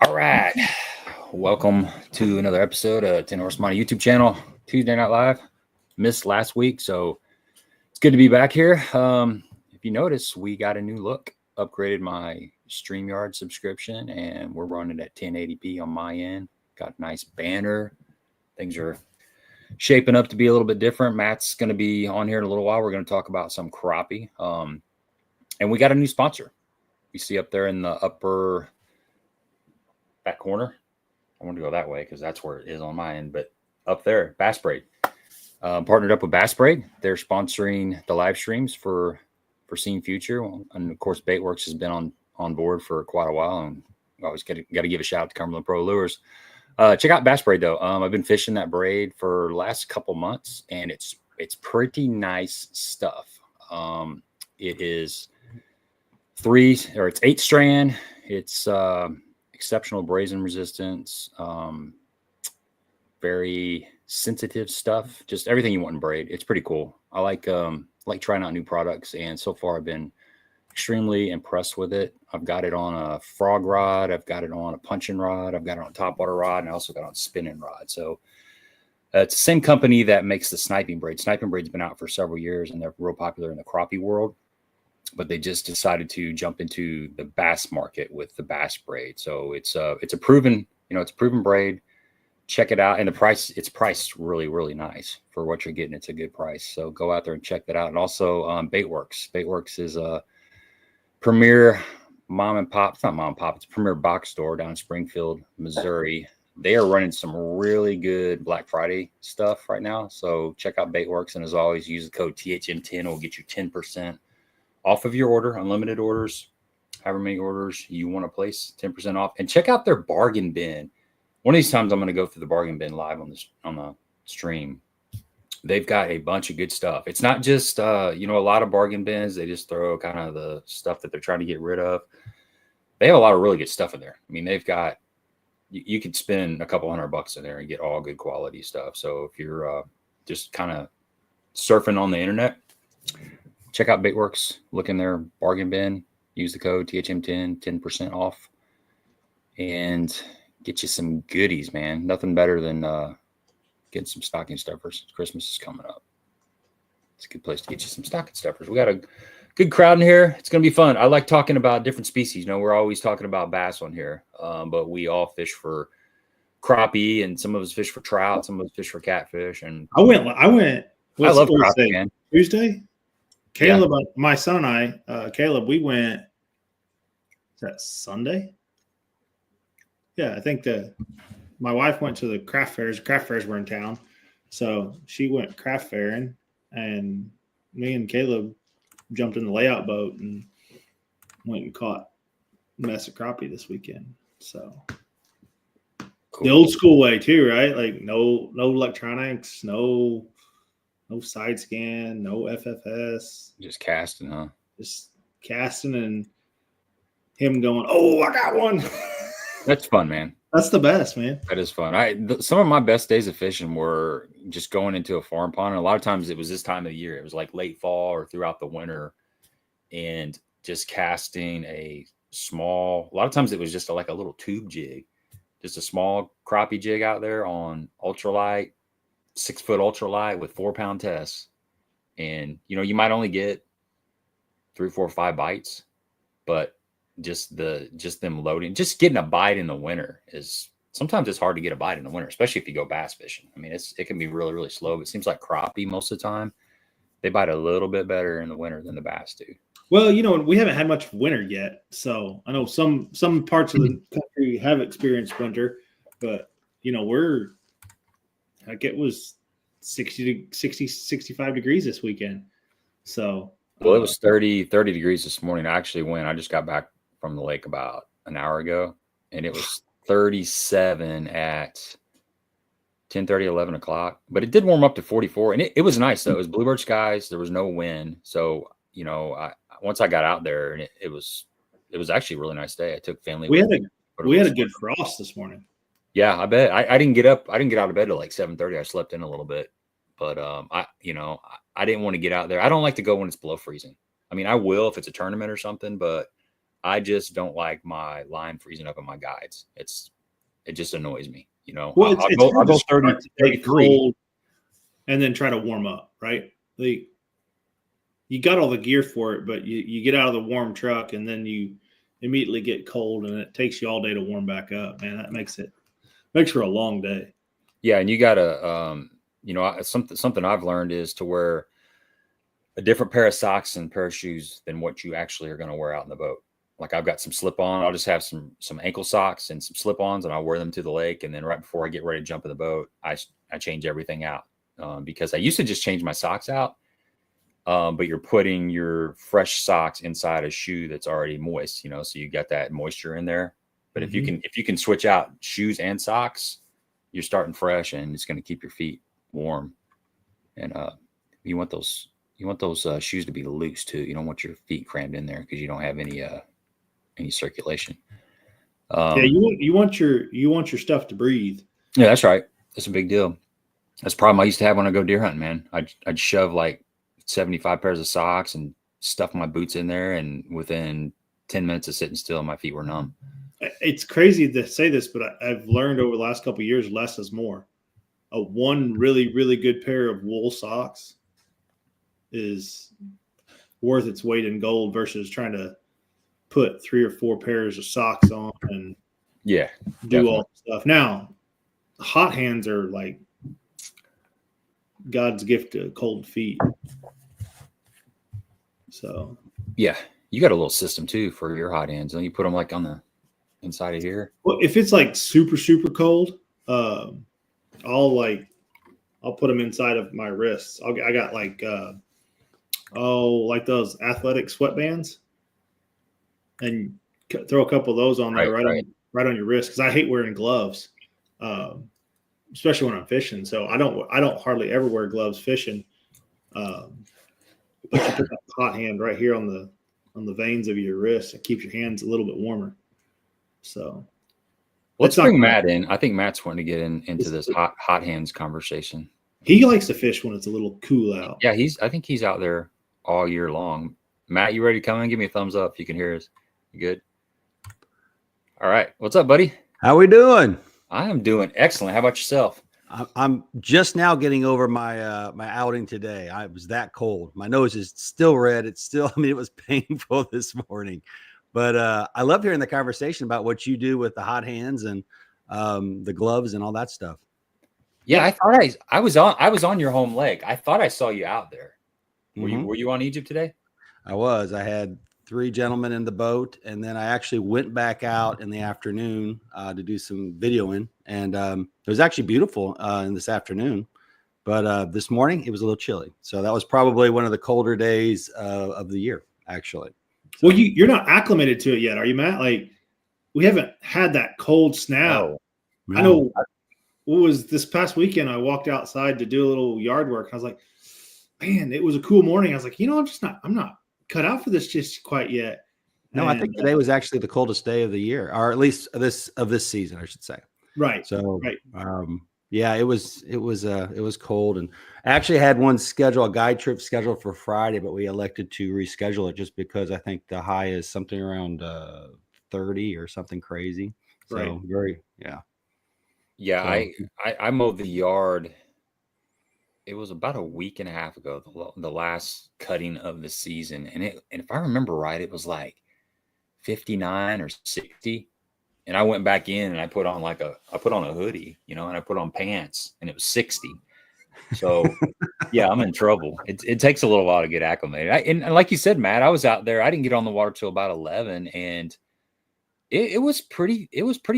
All right. Welcome to another episode of 10 Horse Money YouTube channel, Tuesday Night Live. Missed last week, so it's good to be back here. If you notice, we got a new look, upgraded my StreamYard subscription, and we're running at 1080p on my end. Got a nice banner. Things are shaping up to be a little bit different. Matt's going to be on here in a little while. We're going to talk about some crappie. And we got a new sponsor. You see up there in the upper back corner. I want to go that way because that's where it is on my end. But up there, Bass Braid. Partnered up with Bass Braid. They're sponsoring the live streams for Seeing Future. And of course, Baitworks has been on board for quite a while. And I always got to give a shout out to Cumberland Pro Lures. Check out Bass Braid though. I've been fishing that braid for the last couple months, and it's pretty nice stuff. It is it's 8 strand. It's exceptional brazen resistance, very sensitive stuff, just everything you want in braid. It's pretty cool. I like trying out new products, and so far I've been extremely impressed with it. I've got it on a frog rod, I've got it on a punching rod, I've got it on a topwater rod, and I also got it on a spinning rod. So it's the same company that makes the sniping braid. Sniping braid's been out for several years, and they're real popular in the crappie world. But they just decided to jump into the bass market with the Bass Braid. So it's a proven, it's a proven braid. Check it out. And it's priced really, really nice for what you're getting. It's a good price. So go out there and check that out. And also Baitworks. Baitworks is a premier mom and pop. It's not mom and pop. It's a premier box store down in Springfield, Missouri. They are running some really good Black Friday stuff right now. So check out Baitworks. And as always, use the code THM10. It will get you 10% off of your order, unlimited orders, however many orders you want to place, 10% off. And check out their bargain bin. One of these times I'm going to go through the bargain bin live on the stream. They've got a bunch of good stuff. It's not just, a lot of bargain bins. They just throw kind of the stuff that they're trying to get rid of. They have a lot of really good stuff in there. I mean, they've got, you could spend a couple $100 in there and get all good quality stuff. So if you're just kind of surfing on the internet, check out Baitworks, look in their bargain bin, use the code THM10, 10% off, and get you some goodies, man. Nothing better than getting some stocking stuffers. Christmas is coming up. It's a good place to get you some stocking stuffers. We got a good crowd in here. It's going to be fun. I like talking about different species. We're always talking about bass on here, but we all fish for crappie, and some of us fish for trout, some of us fish for catfish. And I went. I love crappie, man. Tuesday. Caleb, my son and I, Caleb, we went, is that Sunday? Yeah, I think my wife went to the craft fairs. Craft fairs were in town. So she went craft fairing, and me and Caleb jumped in the layout boat and went and caught a mess of crappie this weekend. So cool. The old school way too, right? Like no electronics, no side scan, no FFS. Just casting, huh? Just casting and him going, oh, I got one. That's fun, man. That's the best, man. That is fun. Some of my best days of fishing were just going into a farm pond. And a lot of times it was this time of year. It was like late fall or throughout the winter, and just casting a lot of times it was just like a little tube jig, just a small crappie jig out there on ultralight, 6-foot ultralight with 4-pound tests. And you might only get 3, 4, 5 bites, but just them loading, just getting a bite in the winter is sometimes it's hard to get a bite in the winter, especially if you go bass fishing. I mean, it can be really, really slow. It seems like crappie most of the time they bite a little bit better in the winter than the bass do. Well, we haven't had much winter yet, so I know some parts of the country have experienced winter, but we're like, it was 65 degrees this weekend. So, well, it was 30 degrees this morning. I just got back from the lake about an hour ago, and it was 37 at 10:30, 11 o'clock. But it did warm up to 44, and it was nice though. It was bluebird skies. There was no wind, so once I got out there, and it was actually a really nice day. I took family. We had a good frost this morning. Yeah, I bet. I didn't get up. I didn't get out of bed till like 7:30. I slept in a little bit, but I didn't want to get out there. I don't like to go when it's below freezing. I mean, I will if it's a tournament or something, but I just don't like my line freezing up in my guides. It just annoys me. You know, Well, I'll go 30, 33. Cold and then try to warm up, right? Like, you got all the gear for it, but you get out of the warm truck and then you immediately get cold, and it takes you all day to warm back up. Man, that makes for a long day. Yeah, and you gotta, you know, something I've learned is to wear a different pair of socks and pair of shoes than what you actually are going to wear out in the boat. Like I've got some slip-on. I'll just have some ankle socks and some slip-ons, and I'll wear them to the lake. And then right before I get ready to jump in the boat, I change everything out because I used to just change my socks out. But you're putting your fresh socks inside a shoe that's already moist, you know, so you got that moisture in there. But if you can switch out shoes and socks, you're starting fresh, and it's going to keep your feet warm. And you want those shoes to be loose too. You don't want your feet crammed in there because you don't have any circulation. Yeah, you want your stuff to breathe. Yeah, that's right. That's a big deal. That's the problem I used to have when I go deer hunting, man. I'd shove like 75 pairs of socks and stuff my boots in there, and within 10 minutes of sitting still, my feet were numb. It's crazy to say this, but I've learned over the last couple of years, less is more. One really, really good pair of wool socks is worth its weight in gold versus trying to put 3 or 4 pairs of socks on and do definitely all the stuff. Now, hot hands are like God's gift to cold feet. So yeah, you got a little system too for your hot hands, and you put them like on the inside of here. Well, if it's like super, super cold, I'll put them inside of my wrists. I got like like those athletic sweatbands, and throw a couple of those on there right on your wrist, because I hate wearing gloves, especially when I'm fishing. So I don't hardly ever wear gloves fishing. But you put that hot hand right here on the veins of your wrist. It keeps your hands a little bit warmer. So let's bring Matt in. I think Matt's wanting to get into this hot hands conversation. He likes to fish when it's a little cool out. Yeah, I think he's out there all year long. Matt, you ready to come in? Give me a thumbs up if you can hear us. You good? All right. What's up, buddy? How we doing? I am doing excellent. How about yourself? I'm just now getting over my my outing today. I was that cold. My nose is still red. It's still, it was painful this morning. But I love hearing the conversation about what you do with the hot hands and the gloves and all that stuff. Yeah, I thought I was on your home lake. I thought I saw you out there. Were you on Egypt today? I was. I had 3 gentlemen in the boat, and then I actually went back out in the afternoon to do some videoing, and it was actually beautiful in this afternoon. But this morning it was a little chilly, so that was probably one of the colder days of the year, actually. So, well, you're not acclimated to it yet, are you, Matt? Like, we haven't had that cold snap. No. I know. What was this past weekend? I walked outside to do a little yard work. I was like, man, it was a cool morning. I was like, I'm not cut out for this just quite yet. No, I think today was actually the coldest day of the year, or at least of this season, I should say. Right. So, yeah, it was cold, and I actually had a guide trip scheduled for Friday, but we elected to reschedule it just because I think the high is something around 30 or something crazy. So Yeah, I mowed the yard. It was about a week and a half ago, the last cutting of the season, and if I remember right, it was like 59 or 60. And I went back in and I put on a hoodie, and I put on pants, and it was 60. So yeah, I'm in trouble. It takes a little while to get acclimated. And like you said, Matt, I was out there. I didn't get on the water till about 11, and it was pretty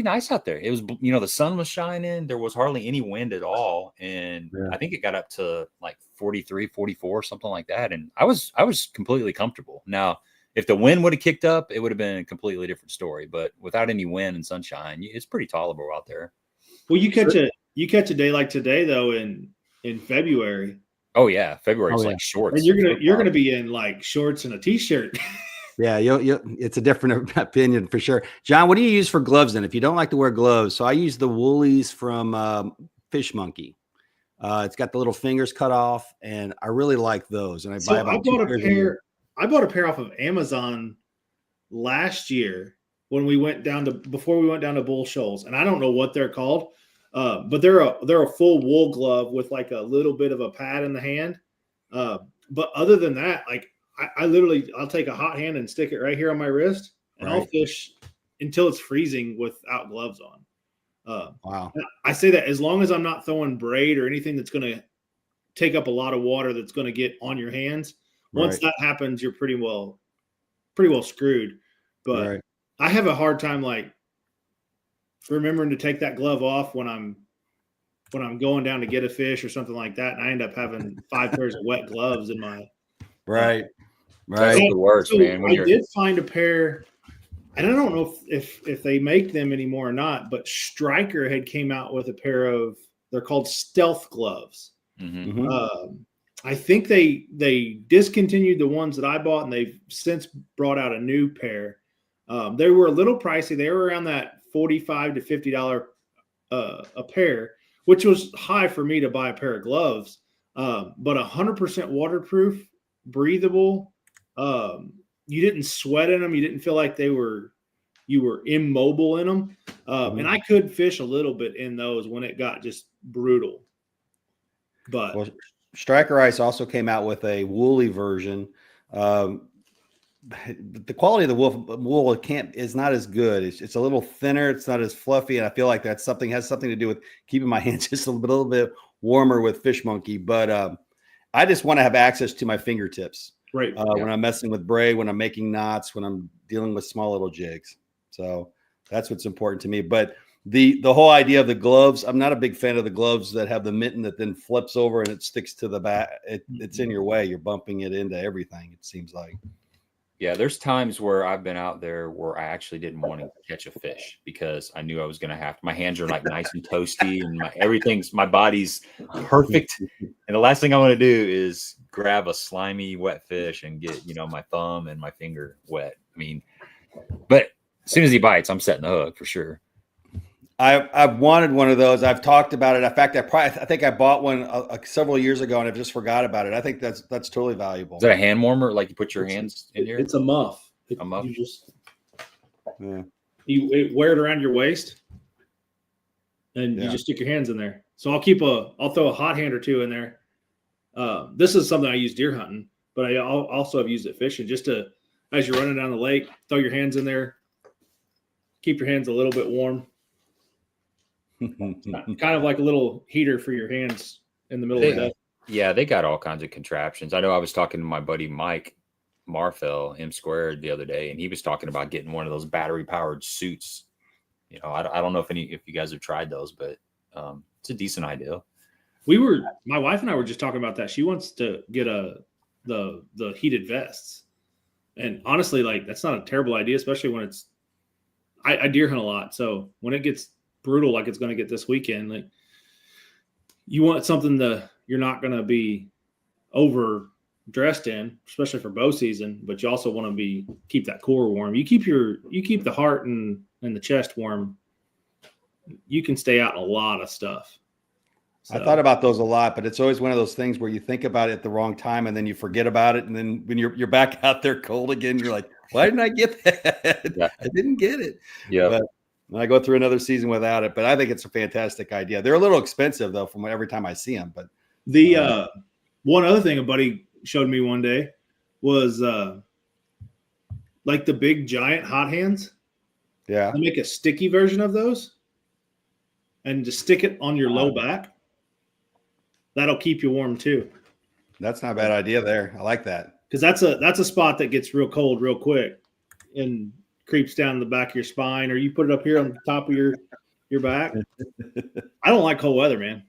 nice out there. It was, the sun was shining. There was hardly any wind at all. And I think it got up to like 43, 44, something like that. And I was completely comfortable. Now, if the wind would have kicked up, it would have been a completely different story. But without any wind and sunshine, it's pretty tolerable out there. Well, you catch a day like today though in February. Oh yeah, February's like shorts. And you're gonna be in like shorts and a t-shirt. Yeah, it's a different opinion for sure. John, what do you use for gloves then? If you don't like to wear gloves, so I use the Woolies from Fish Monkey. It's got the little fingers cut off, and I really like those. And I bought a pair off of Amazon last year when we went down to before we went down to Bull Shoals, and I don't know what they're called, but they're a full wool glove with like a little bit of a pad in the hand. But other than that, like I'll take a hot hand and stick it right here on my wrist, and I'll fish until it's freezing without gloves on. Wow. I say that as long as I'm not throwing braid or anything that's going to take up a lot of water that's going to get on your hands. Once that happens, you're pretty well screwed. But I have a hard time like remembering to take that glove off when I'm going down to get a fish or something like that, and I end up having 5 pairs of wet gloves in my That's the worst, so man. I did find a pair, and I don't know if they make them anymore or not, but Striker had came out with a pair of, they're called stealth gloves. I think they discontinued the ones that I bought, and they've since brought out a new pair. They were a little pricey. They were around that $45 to $50 a pair, which was high for me to buy a pair of gloves. But 100% waterproof, breathable. You didn't sweat in them. You didn't feel like you were immobile in them. And I could fish a little bit in those when it got just brutal. But Striker Ice also came out with a woolly version. The quality of the wool is not as good. It's a little thinner. It's not as fluffy, and I feel like has something to do with keeping my hands just a little bit warmer with Fish Monkey. But I just want to have access to my fingertips, when I'm messing with braid, when I'm making knots, when I'm dealing with small little jigs. So that's what's important to me. But the whole idea of the gloves, I'm not a big fan of the gloves that have the mitten that then flips over and it sticks to the back. It's in your way. You're bumping it into everything, it seems like. Yeah, there's times where I've been out there where I actually didn't want to catch a fish because I knew I was going to have to. My hands are like nice and toasty, and my body's perfect. And the last thing I want to do is grab a slimy, wet fish and get, my thumb and my finger wet. I mean, but as soon as he bites, I'm setting the hook for sure. I've wanted one of those. I've talked about it. In fact, I think I bought one several years ago, and I've just forgot about it. I think that's totally valuable. Is that a hand warmer? Like you put your hands in here? It's a muff. A muff. You wear it around your waist, and you just stick your hands in there. So I'll throw a hot hand or two in there. This is something I use deer hunting, but I also have used it fishing. Just to, as you're running down the lake, throw your hands in there. Keep your hands a little bit warm. Kind of like a little heater for your hands in the middle of the day. Yeah, they got all kinds of contraptions. I know I was talking to my buddy Mike Marfell, M Squared, the other day, and he was talking about getting one of those battery powered suits. I don't know if you guys have tried those, but it's a decent idea. My wife and I were just talking about that. She wants to get the heated vests, and honestly, like that's not a terrible idea, especially when I deer hunt a lot. So when it gets brutal like it's going to get this weekend, like you want something that you're not going to be over dressed in, especially for bow season, but you also want to keep that core warm. You keep the heart and the chest warm, you can stay out in a lot of stuff. So. I thought about those a lot, but it's always one of those things where you think about it at the wrong time and then you forget about it, and then when you're back out there cold again, you're like, why didn't I get that? Yeah. I didn't get it. Yeah. And I go through another season without it, but I think it's a fantastic idea. They're a little expensive though, from every time I see them. But the one other thing a buddy showed me one day was like the big giant hot hands. Yeah, they make a sticky version of those, and just stick it on your low back. That'll keep you warm too. That's not a bad idea there. I like that because that's a spot that gets real cold real quick and creeps down the back of your spine, or you put it up here on the top of your back. I don't like cold weather, man.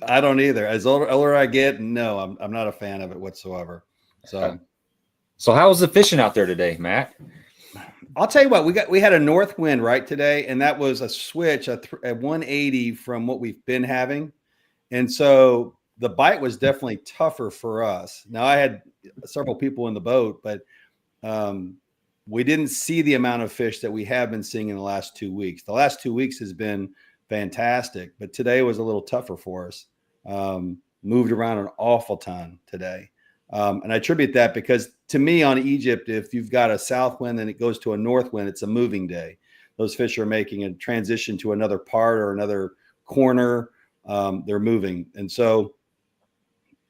I don't either. As older I get, no, I'm not a fan of it whatsoever. So how was the fishing out there today, Matt? I'll tell you what, we had a north wind right today, and that was a switch at 180 from what we've been having, and so the bite was definitely tougher for us. Now I had several people in the boat, but we didn't see the amount of fish that we have been seeing in the last 2 weeks. The last 2 weeks has been fantastic, but today was a little tougher for us. Moved around an awful ton today. And I attribute that because to me on Egypt, if you've got a south wind and it goes to a north wind, it's a moving day. Those fish are making a transition to another part or another corner. They're moving. And so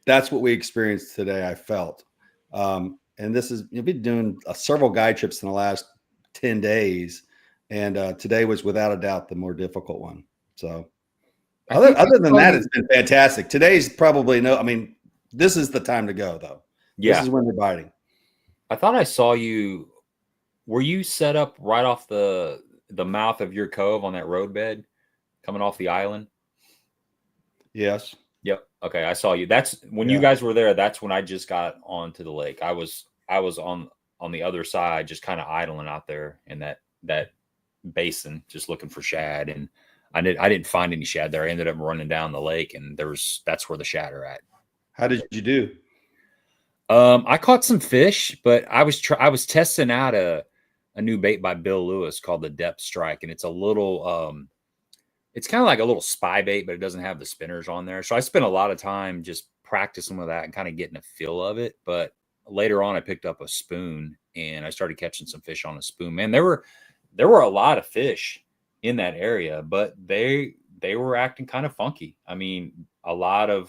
that's what we experienced today, I felt. And this is, you've been doing several guide trips in the last 10 days. And today was without a doubt the more difficult one. So other than that, it's been fantastic. Today's probably this is the time to go though. Yeah. This is when they're biting. I thought I saw you. Were you set up right off the mouth of your cove on that roadbed coming off the island? Yes. Yep. Okay. I saw you. That's when you guys were there. That's when I just got onto the lake. I was on the other side, just kind of idling out there in that basin, just looking for shad. And I didn't find any shad there. I ended up running down the lake, and that's where the shad are at. How did you do? I caught some fish, but I was testing out a new bait by Bill Lewis called the Depth Strike, and it's a little it's kind of like a little spy bait, but it doesn't have the spinners on there. So I spent a lot of time just practicing with that and kind of getting a feel of it. But later on, I picked up a spoon and I started catching some fish on a spoon. Man, there were a lot of fish in that area, but they were acting kind of funky. I mean, a lot of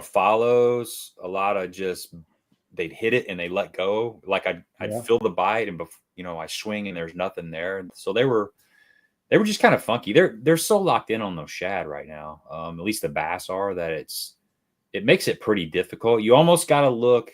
follows, a lot of just they'd hit it and they let go. Like I'd feel the bite and I swing and there's nothing there. And so they were just kind of funky. They're so locked in on those shad right now. At least the bass are, that it makes it pretty difficult. You almost got to look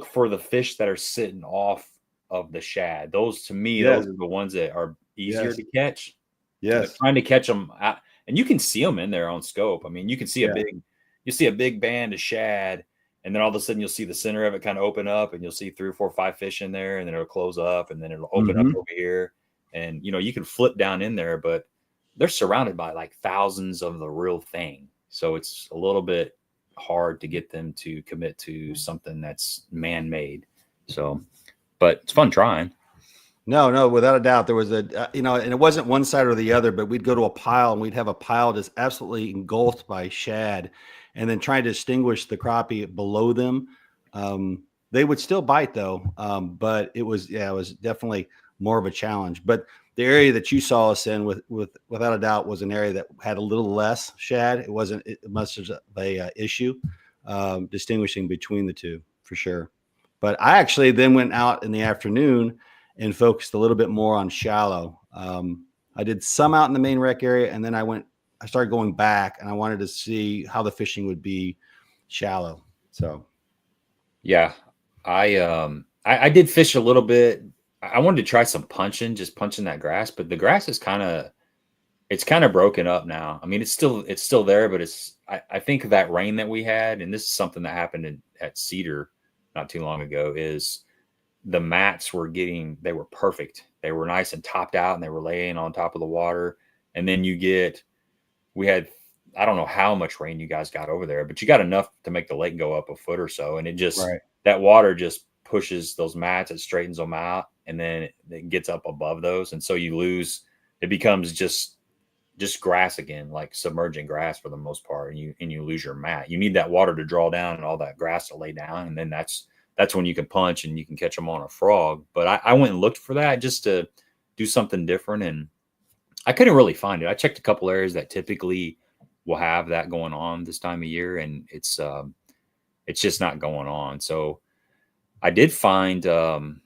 for the fish that are sitting off of the shad. Those, to me, those are the ones that are easier to catch. Yes. Trying to catch them out, and you can see them in there on scope. I mean, you can see a big band of shad, and then all of a sudden you'll see the center of it kind of open up, and you'll see 3 or 4 or 5 fish in there, and then it'll close up, and then it'll open up over here. And, you can flip down in there, but they're surrounded by like thousands of the real thing. So it's a little bit hard to get them to commit to something that's man-made. So, but it's fun trying. No, without a doubt. There was and it wasn't one side or the other, but we'd go to a pile and we'd have a pile just absolutely engulfed by shad, and then trying to distinguish the crappie below them. They would still bite though. But it was definitely more of a challenge. But the area that you saw us in without a doubt was an area that had a little less shad. It wasn't much of a issue distinguishing between the two, for sure. But I actually then went out in the afternoon and focused a little bit more on shallow. I did some out in the main rec area, and then I started going back, and I wanted to see how the fishing would be shallow. So yeah, I did fish a little bit. I wanted to try some punching that grass, but the grass is kind of broken up now. I mean, it's still there, but I think that rain that we had, and this is something that happened at Cedar not too long ago, is the mats they were perfect. They were nice and topped out, and they were laying on top of the water. And then we had, I don't know how much rain you guys got over there, but you got enough to make the lake go up a foot or so. And that water just pushes those mats, it straightens them out, and then it gets up above those. And so it becomes just grass again, like submerging grass for the most part. And you lose your mat. You need that water to draw down and all that grass to lay down. And then that's when you can punch and you can catch them on a frog. But I went and looked for that just to do something different, and I couldn't really find it. I checked a couple areas that typically will have that going on this time of year, and it's just not going on. So I did find, there's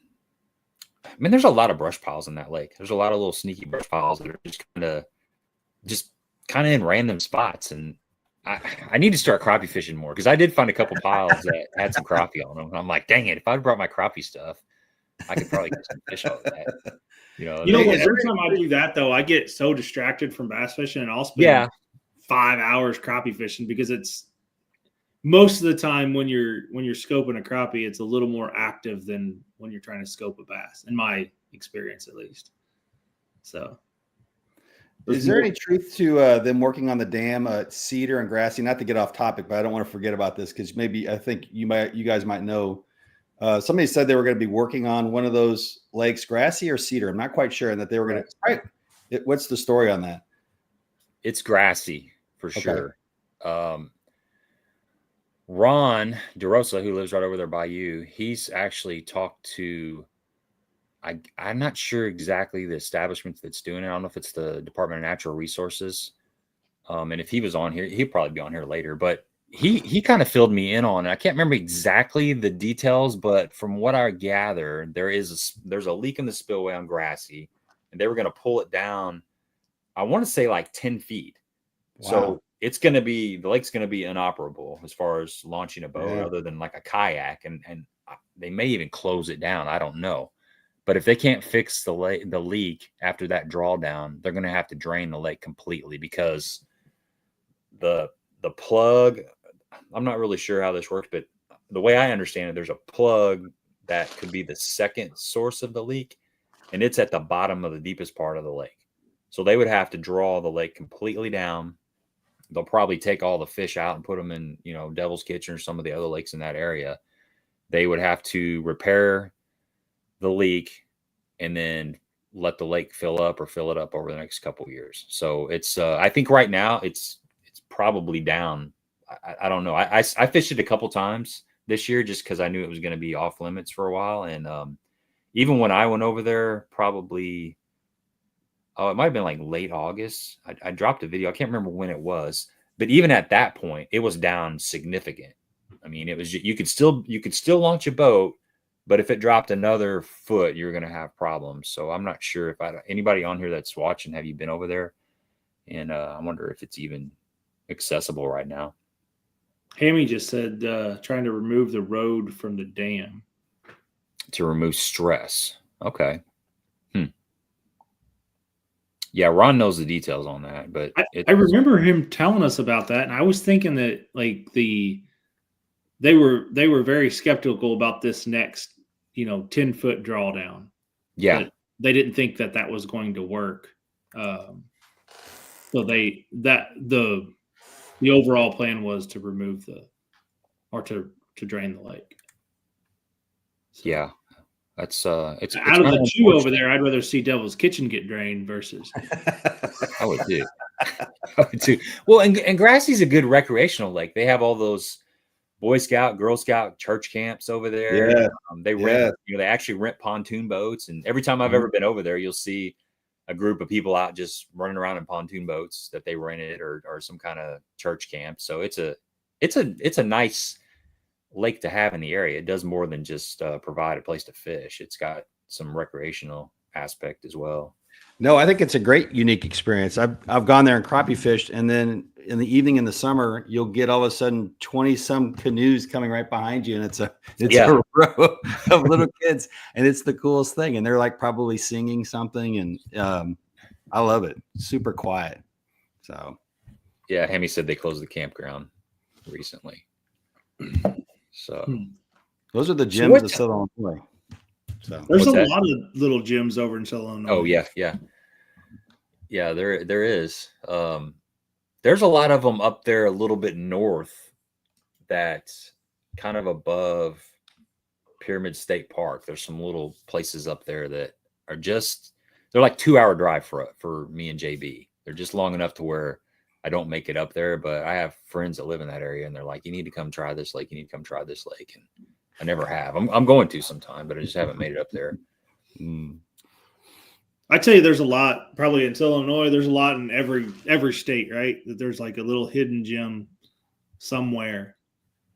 a lot of brush piles in that lake. There's a lot of little sneaky brush piles that are just kind of in random spots. And I need to start crappie fishing more, because I did find a couple piles that had some crappie on them. And I'm like, dang it, if I'd brought my crappie stuff, I could probably get some fish out of that. Every time I do that though, I get so distracted from bass fishing, and I'll spend 5 hours crappie fishing, because it's most of the time when you're scoping a crappie, it's a little more active than when you're trying to scope a bass, in my experience at least. So is there any truth to them working on the dam at Cedar and Grassy? Not to get off topic, but I don't want to forget about this, because I think you guys might know. Somebody said they were going to be working on one of those lakes, Grassy or Cedar. I'm not quite sure, and that they were going to. What's the story on that? It's Grassy for sure. Ron DeRosa, who lives right over there by you, he's actually talked to, I'm not sure exactly the establishment that's doing it. I don't know if it's the Department of Natural Resources. And if he was on here, he'd probably be on here later, but he kind of filled me in on it. I can't remember exactly the details, but from what I gather, there's a leak in the spillway on Grassy, and they were going to pull it down. I want to say like 10 feet. Wow. So the lake's going to be inoperable as far as launching a boat other than like a kayak. And they may even close it down. I don't know. But if they can't fix the leak after that drawdown, they're going to have to drain the lake completely, because the plug, I'm not really sure how this works, but the way I understand it, there's a plug that could be the second source of the leak, and it's at the bottom of the deepest part of the lake. So they would have to draw the lake completely down. They'll probably take all the fish out and put them in, Devil's Kitchen or some of the other lakes in that area. They would have to repair the leak and then let the lake fill up or fill it up over the next couple of years. So it's, I think right now it's probably down. I don't know. I fished it a couple times this year just because I knew it was going to be off limits for a while. And even when I went over there, probably, it might have been like late August. I dropped a video. I can't remember when it was, but even at that point, it was down significant. I mean, it was, you could still launch a boat, but if it dropped another foot, you're going to have problems. So I'm not sure if anybody on here that's watching, have you been over there? And I wonder if it's even accessible right now. Hammy just said trying to remove the road from the dam. To remove stress. Okay. Yeah, Ron knows the details on that, but I remember him telling us about that, and I was thinking that like they were very skeptical about this next 10-foot drawdown. Yeah, they didn't think that was going to work. So the overall plan was to remove to drain the lake. So. Yeah. That's it's out of the two over there. I'd rather see Devil's Kitchen get drained versus. I would too. Well, and Grassy's a good recreational lake. They have all those Boy Scout, Girl Scout church camps over there. Yeah, they rent. They actually rent pontoon boats, and every time I've ever been over there, you'll see a group of people out just running around in pontoon boats that they rented or some kind of church camp. So it's a nice lake to have in the area. It does more than just provide a place to fish. It's got some recreational aspect as well. No, I think it's a great, unique experience. I've gone there and crappie fished, and then in the evening in the summer, you'll get all of a sudden 20-some canoes coming right behind you, and it's a row of little kids, and it's the coolest thing. And they're like probably singing something, and I love it. Super quiet. So, yeah, Hammy said they closed the campground recently. So those are the gyms of Southern Illinois. So there's a lot of little gyms over in Southern Illinois. Oh yeah. There is. There's a lot of them up there a little bit north, that's kind of above Pyramid State Park. There's some little places up there that are they're like 2-hour drive for me and JB. They're just long enough to where I don't make it up there, but I have friends that live in that area, and they're like, you need to come try this lake. You need to come try this lake. And I never have. I'm going to sometime, but I just haven't made it up there. I tell you, there's a lot probably in Southern Illinois. There's a lot in every state, right? That there's like a little hidden gem somewhere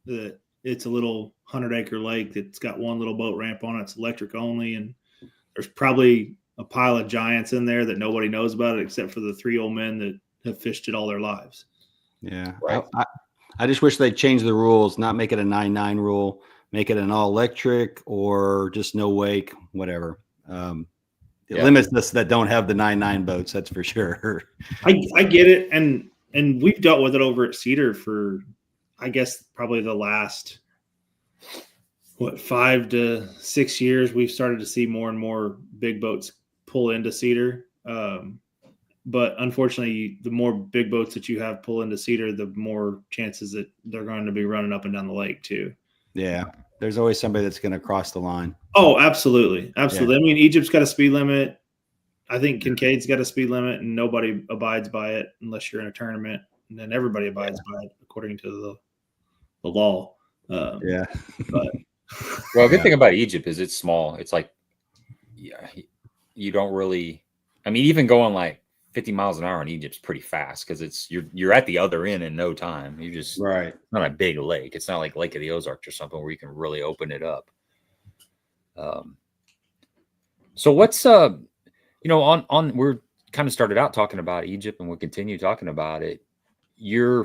that it's a little 100-acre lake that's got one little boat ramp on it. It's electric only. And there's probably a pile of giants in there that nobody knows about it, except for the 3 old men that have fished it all their lives. Yeah. Right. I just wish they'd change the rules, not make it a 9-9 rule, make it an all electric or just no wake, whatever. It limits us that don't have the 9-9 boats. That's for sure. I get it. And we've dealt with it over at Cedar for, I guess, probably the last, 5 to 6 years. We've started to see more and more big boats pull into Cedar. But unfortunately, the more big boats that you have pull into Cedar, the more chances that they're going to be running up and down the lake too. Yeah. There's always somebody that's going to cross the line. Oh, absolutely. Absolutely. Yeah. I mean, Egypt's got a speed limit. I think Kincaid's got a speed limit, and nobody abides by it unless you're in a tournament. And then everybody abides by it according to the law. Yeah. But Well, a good thing about Egypt is it's small. It's like, yeah, you don't really. I mean, even going like 50 miles an hour in Egypt's pretty fast because you're at the other end in no time. You just Right. It's not a big lake. It's not like Lake of the Ozarks or something where you can really open it up. So what's on we're kind of started out talking about Egypt and we'll continue talking about it. Are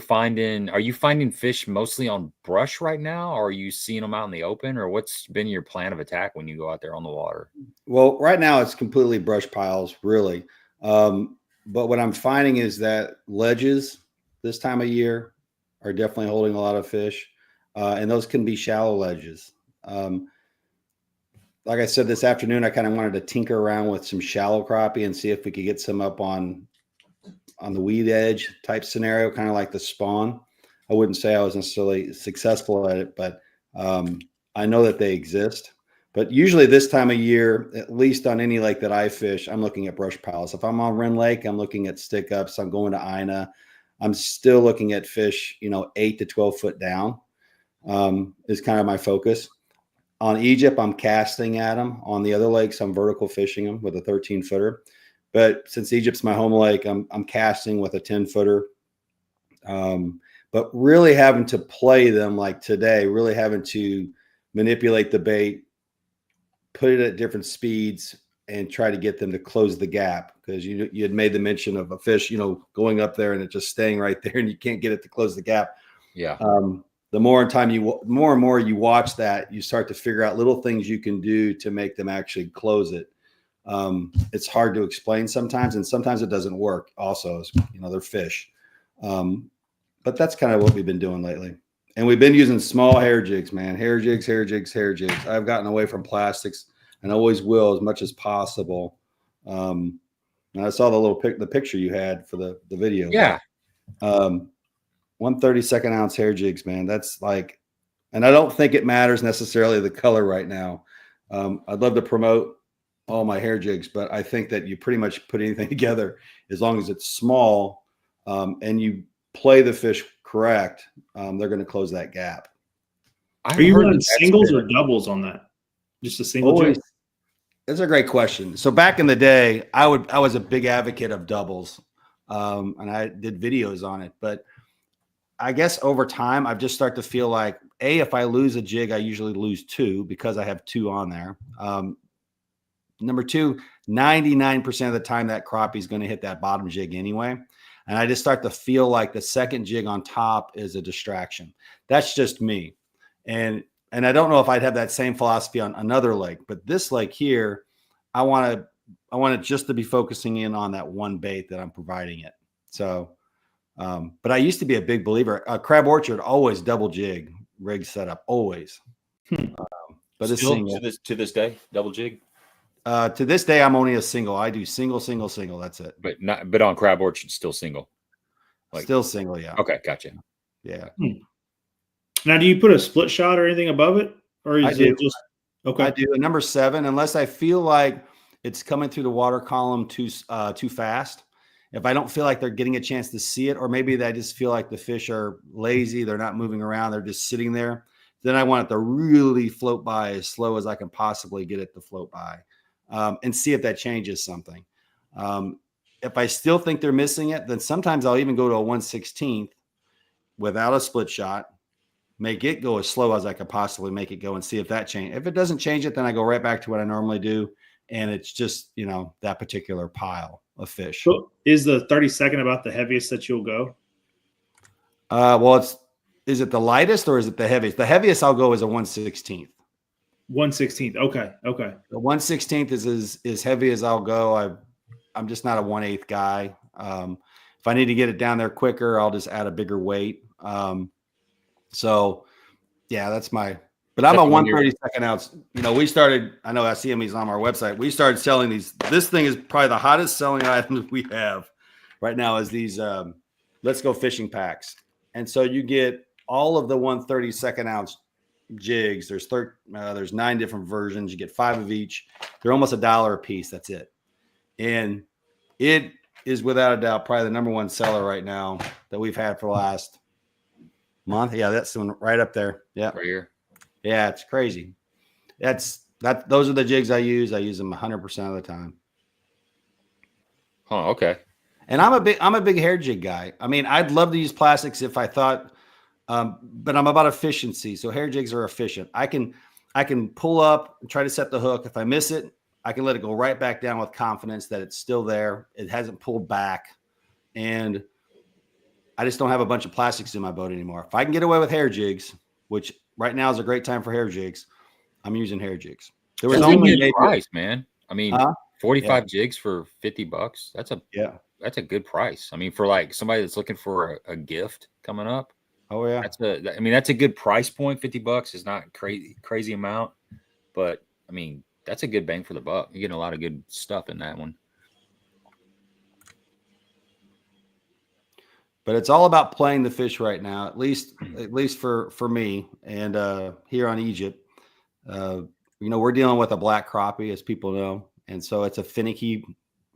you finding fish mostly on brush right now, or are you seeing them out in the open, or what's been your plan of attack when you go out there on the water? Well, right now it's completely brush piles, really. But what I'm finding is that ledges this time of year are definitely holding a lot of fish, and those can be shallow ledges. Like I said, this afternoon, I kind of wanted to tinker around with some shallow crappie and see if we could get some up on the weed edge type scenario, kind of like the spawn. I wouldn't say I was necessarily successful at it, but I know that they exist. But usually this time of year, at least on any lake that I fish, I'm looking at brush piles. If I'm on Wren Lake, I'm looking at stick ups. I'm going to Ina. I'm still looking at fish, 8 to 12 foot down is kind of my focus. On Egypt, I'm casting at them. On the other lakes, I'm vertical fishing them with a 13-footer. But since Egypt's my home lake, I'm casting with a 10-footer. But really having to play them like today, really having to manipulate the bait, put it at different speeds, and try to get them to close the gap. Because you had made the mention of a fish, going up there and it just staying right there, and you can't get it to close the gap. Yeah. The more and more you watch that, you start to figure out little things you can do to make them actually close it. It's hard to explain sometimes, and sometimes it doesn't work. Also, they're fish. But that's kind of what we've been doing lately. And we've been using small hair jigs, man. Hair jigs. I've gotten away from plastics and always will as much as possible. And I saw the picture you had for the video. Yeah. 1/32 ounce hair jigs, man. That's like, and I don't think it matters necessarily the color right now. I'd love to promote all my hair jigs, but I think that you pretty much put anything together as long as it's small and you play the fish correct, they're going to close that gap. Are you running singles or doubles on that? Just a single jig? That's a great question. So back in the day, I was a big advocate of doubles, and I did videos on it. But I guess over time, I've just started to feel like, if I lose a jig, I usually lose two because I have two on there. Number two, 99% of the time that crappie is going to hit that bottom jig anyway. And I just start to feel like the second jig on top is a distraction. That's just me. And I don't know if I'd have that same philosophy on another lake, but this lake here, I want it just to be focusing in on that one bait that I'm providing it. So, but I used to be a big believer. Crab Orchard, always double jig rig setup, always. But it's single. To this day, double jig. To this day, I'm only a single. I do single. That's it. But on Crab Orchard, still single. Still single, yeah. Okay, gotcha. Yeah. Now, do you put a split shot or anything above it, or is it just okay? I do a number 7, unless I feel like it's coming through the water column too fast. If I don't feel like they're getting a chance to see it, or maybe I just feel like the fish are lazy, they're not moving around, they're just sitting there, then I want it to really float by as slow as I can possibly get it to float by. And see if that changes something. If I still think they're missing it, then sometimes I'll even go to a 1/16 without a split shot, make it go as slow as I could possibly make it go, and see if that changes. If it doesn't change it, then I go right back to what I normally do. And it's just, that particular pile of fish. So is the 32nd about the heaviest that you'll go? Well, is it the lightest or is it the heaviest? The heaviest I'll go is a 1/16. 1/16. Okay. The 1/16 is as heavy as I'll go. I'm just not a 1/8 guy. If I need to get it down there quicker, I'll just add a bigger weight. So yeah, that's but I'm a 1/32 ounce. We started, I know SCME's on our website. We started selling these. This thing is probably the hottest selling item we have right now is these Let's Go fishing packs. And so you get all of the 1/32 ounce jigs. There's 9 different versions. You get 5 of each. They're almost $1 a piece. That's it. And it is without a doubt probably the number one seller right now that we've had for the last month. Yeah, that's the one right up there. Yeah, right here. Yeah, it's crazy. Those are the jigs I use. I use them 100% of the time. Oh, okay. And I'm a big hair jig guy. I mean, I'd love to use plastics if I thought, but I'm about efficiency. So hair jigs are efficient. I can pull up and try to set the hook. If I miss it, I can let it go right back down with confidence that it's still there. It hasn't pulled back. And I just don't have a bunch of plastics in my boat anymore. If I can get away with hair jigs, which right now is a great time for hair jigs, I'm using hair jigs. There was only a good price, man. I mean, 45 jigs for $50. That's a good price. I mean, for like somebody that's looking for a gift coming up. Oh yeah. That's a good price point. $50 is not crazy amount, but I mean, that's a good bang for the buck. You're getting a lot of good stuff in that one. But it's all about playing the fish right now, at least for me. And here on Egypt, we're dealing with a black crappie, as people know. And so it's a finicky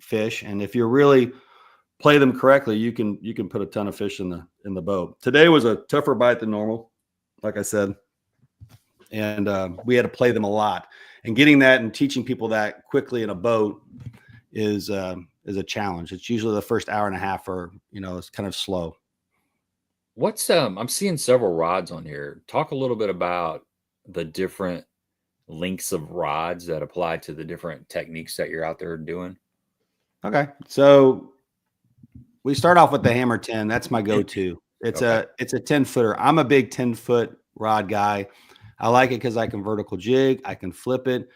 fish. And if you really play them correctly, you can put a ton of fish in the boat. Today was a tougher bite than normal, like I said. And we had to play them a lot. And getting that and teaching people that quickly in a boat is a challenge. It's usually the first hour and a half, it's kind of slow. What's I'm seeing several rods on here. Talk a little bit about the different lengths of rods that apply to the different techniques that you're out there doing. Okay, so we start off with the hammer 10. That's my go-to. It's a 10-footer. I'm a big 10-foot rod guy. I like it because I can vertical jig, I can flip it,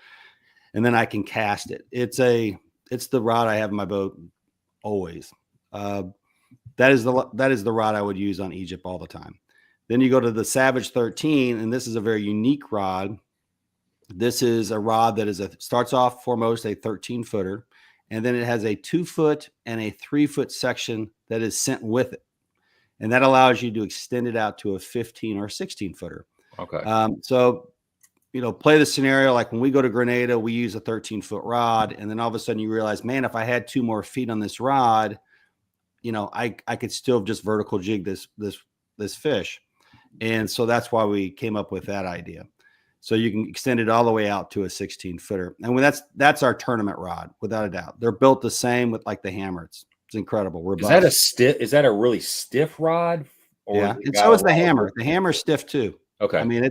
and then I can cast it. It's the rod I have in my boat always. That is the rod I would use on Egypt all the time. Then you go to the Savage 13, and this is a very unique rod. This is a rod that starts off foremost a 13-footer, and then it has a 2-foot and a 3-foot section that is sent with it, and that allows you to extend it out to a 15 or 16-footer. Okay. So play the scenario like when we go to Grenada, we use a 13-foot rod, and then all of a sudden you realize, man, if I had 2 more feet on this rod, I could still just vertical jig this fish. And so that's why we came up with that idea. So you can extend it all the way out to a 16-footer. And that's our tournament rod, without a doubt. They're built the same with like the hammer. It's incredible. Is that a really stiff rod? Yeah. And so is the hammer. The hammer's stiff too. Okay. I mean,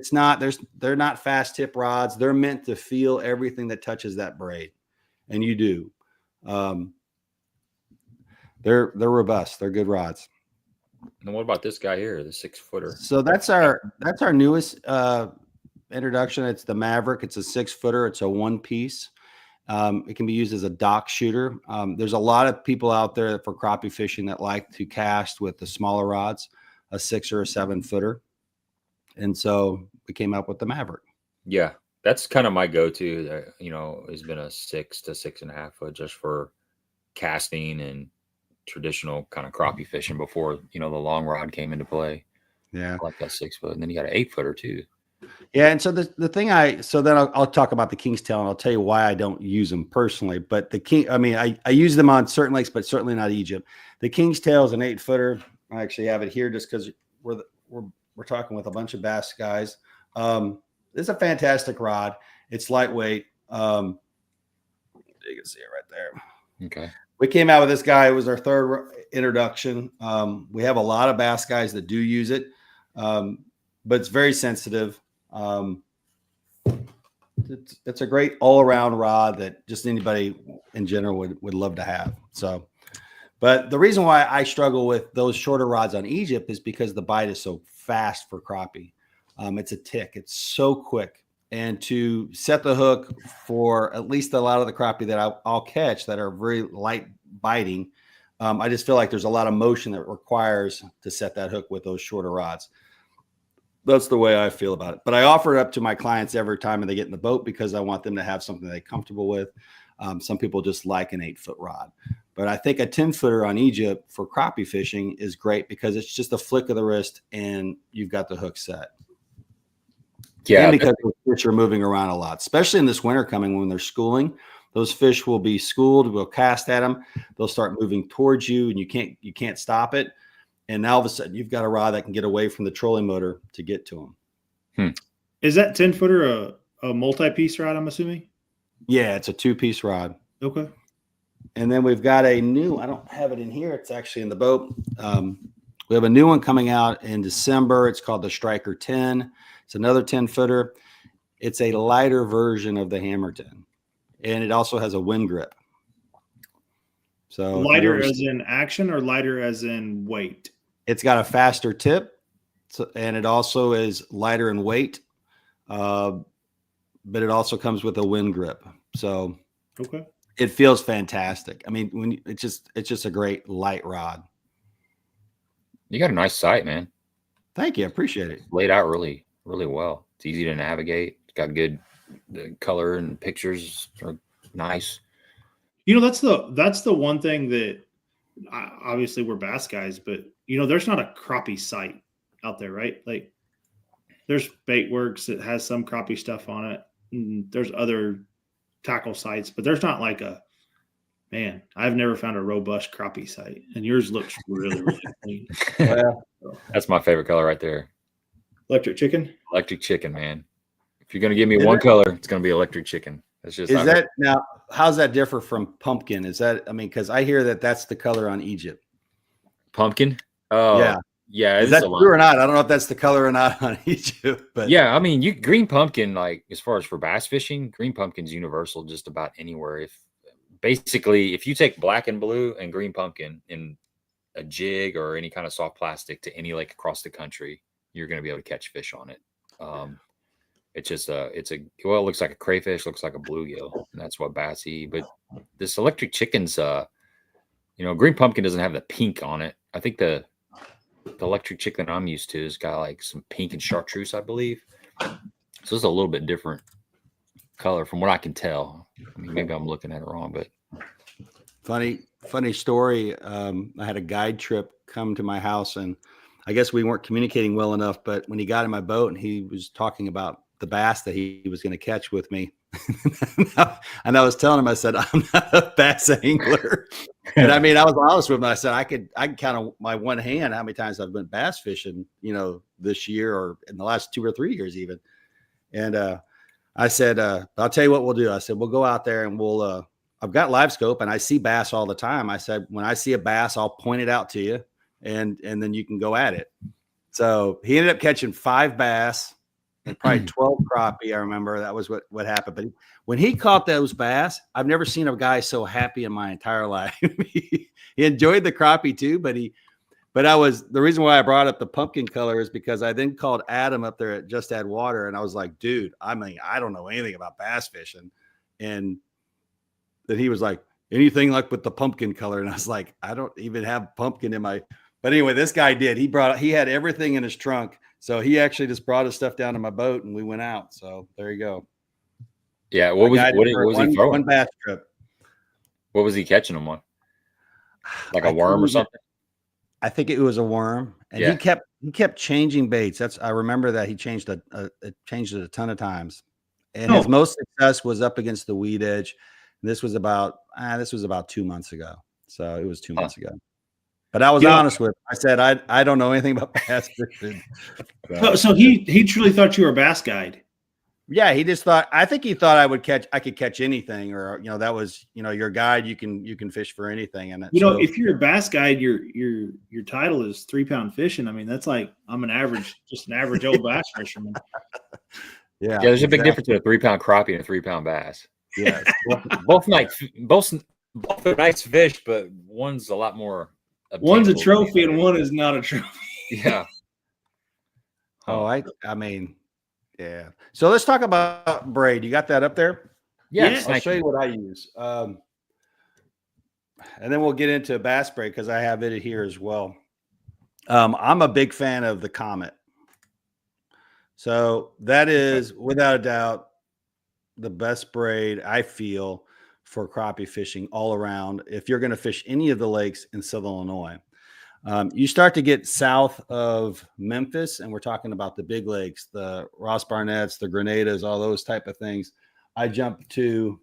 they're not fast tip rods. They're meant to feel everything that touches that braid. And you do. They're robust. They're good rods. And what about this guy here, the 6-footer? So that's our newest introduction. It's the Maverick. It's a 6-footer. It's a 1-piece. It can be used as a dock shooter. There's a lot of people out there for crappie fishing that like to cast with the smaller rods, a 6 or a 7-footer. And so we came up with the Maverick. Yeah, that's kind of my go-to. Has been a 6 to 6.5 foot just for casting and traditional kind of crappie fishing before the long rod came into play. Yeah, I like that 6-foot, and then you got an 8-footer too. Yeah, and so the thing then I'll talk about the King's Tail, and I'll tell you why I don't use them personally. But I use them on certain lakes, but certainly not Egypt. The King's Tail is an 8-footer. I actually have it here just because we're talking with a bunch of bass guys. It's a fantastic rod. It's lightweight. You can see it right there. Okay. We came out with this guy. It was our third introduction. We have a lot of bass guys that do use it, but it's very sensitive. It's a great all-around rod that just anybody in general would love to have. So, but the reason why I struggle with those shorter rods on Egypt is because the bite is so fast for crappie. It's a tick. It's so quick. And to set the hook for at least a lot of the crappie that I'll catch that are very light biting, I just feel like there's a lot of motion that requires to set that hook with those shorter rods. That's the way I feel about it. But I offer it up to my clients every time they get in the boat because I want them to have something they're comfortable with. Some people just like an 8-foot rod. But I think a 10-footer on Egypt for crappie fishing is great because it's just a flick of the wrist and you've got the hook set. Yeah, and because the fish are moving around a lot, especially in this winter coming when they're schooling. Those fish will be schooled. We'll cast at them. They'll start moving towards you, and you can't stop it. And now all of a sudden you've got a rod that can get away from the trolling motor to get to them. Is that 10-footer a multi-piece rod, I'm assuming? Yeah, it's a 2-piece rod. Okay. And then we've got a new, I don't have it in here. It's actually in the boat. We have a new one coming out in December. It's called the Striker 10. It's another 10-footer. It's a lighter version of the Hammerton. And it also has a wind grip. So lighter as in action or lighter as in weight? It's got a faster tip. And it also is lighter in weight. But it also comes with a wind grip. So okay. It feels fantastic. I mean, it's just a great light rod. You got a nice sight, man. Thank you. I appreciate it. Laid out really, really well. It's easy to navigate. It's got good color and pictures are nice. That's the one thing that obviously we're bass guys, but there's not a crappie site out there, right? Like there's Baitworks that has some crappie stuff on it. And there's other tackle sites, but there's not like I've never found a robust crappie site, and yours looks really, really clean. That's my favorite color right there. Electric chicken? Electric chicken, man. If you're going to give me one color, it's going to be electric chicken. That's just now, how's that differ from pumpkin? Is that, because I hear that's the color on Egypt. Pumpkin? Oh, yeah. Yeah. Is that true or not? I don't know if that's the color or not on Egypt, but yeah, green pumpkin, like as far as for bass fishing, green pumpkin's universal just about anywhere. If you take black and blue and green pumpkin in a jig or any kind of soft plastic to any lake across the country, you're going to be able to catch fish on it. It's just it looks like a crayfish, looks like a bluegill, and that's what bass eat. But this electric chicken's, green pumpkin doesn't have the pink on it. I think the electric chicken I'm used to has got like some pink and chartreuse, I believe. So it's a little bit different color from what I can tell. Maybe I'm looking at it wrong, but funny story. I had a guide trip come to my house, and I guess we weren't communicating well enough, but when he got in my boat and he was talking about the bass that he was going to catch with me, and I was telling him, I said, I'm not a bass angler. And I was honest with him. I said, I can count on my one hand how many times I've been bass fishing, this year or in the last 2 or 3 years even. And I said, I'll tell you what we'll do. I said, we'll go out there and we'll, I've got live scope and I see bass all the time. I said, when I see a bass, I'll point it out to you and then you can go at it. So he ended up catching 5 bass and probably 12 crappie. I remember that was what happened. But when he caught those bass, I've never seen a guy so happy in my entire life. He enjoyed the crappie too, but the reason why I brought up the pumpkin color is because I then called Adam up there at Just Add Water. And I was like, dude, I don't know anything about bass fishing. And then he was like, anything like with the pumpkin color. And I was like, I don't even have pumpkin in my, but anyway, this guy did. He had everything in his trunk. So he actually just brought his stuff down to my boat and we went out. So there you go. Yeah. What was he throwing? One bass trip. What was he catching them on? Like a worm or something? I think it was a worm. And he kept changing baits. I remember that he changed it a ton of times. And his most success was up against the weed edge. And this was about 2 months ago. So it was 2 months ago. But I was honest with him. I said, I don't know anything about bass fishing. So he truly thought you were a bass guide. Yeah, he just thought, I think he thought I could catch anything, or that was, your guide, you can fish for anything. And if you're a bass guide, your title is 3-pound fishing. That's like I'm an average old bass fisherman. Yeah, there's a big difference between a 3-pound crappie and a 3-pound bass. Yeah, both are nice fish, but one's a lot more. One's a trophy and one is not a trophy. Yeah. Yeah. So let's talk about Braid. You got that up there? Yes. I'll show you what I use. And then we'll get into bass Braid because I have it here as well. I'm a big fan of the Comet. So that is without a doubt the best braid I feel for crappie fishing all around. If you're going to fish any of the lakes in Southern Illinois, you start to get south of Memphis, and we're talking about the big lakes, the Ross Barnett's, the Grenadas, all those type of things. I jump to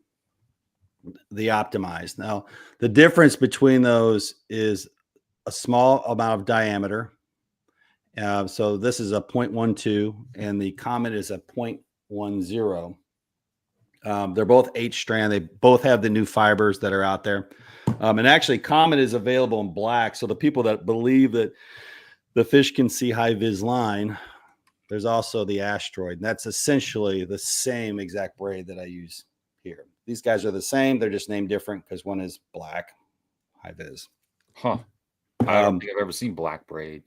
the Optimized. Now, the difference between those is a small amount of diameter. So this is a 0.12 and the Comet is a 0.10. They're both 8 strand. They both have the new fibers that are out there. And actually Comet is available in black. So the people that believe that the fish can see high vis line, there's also the Asteroid. And that's essentially the same exact braid that I use here. These guys are the same. They're just named different because one is black, high vis. Huh. I don't think I've ever seen black braid.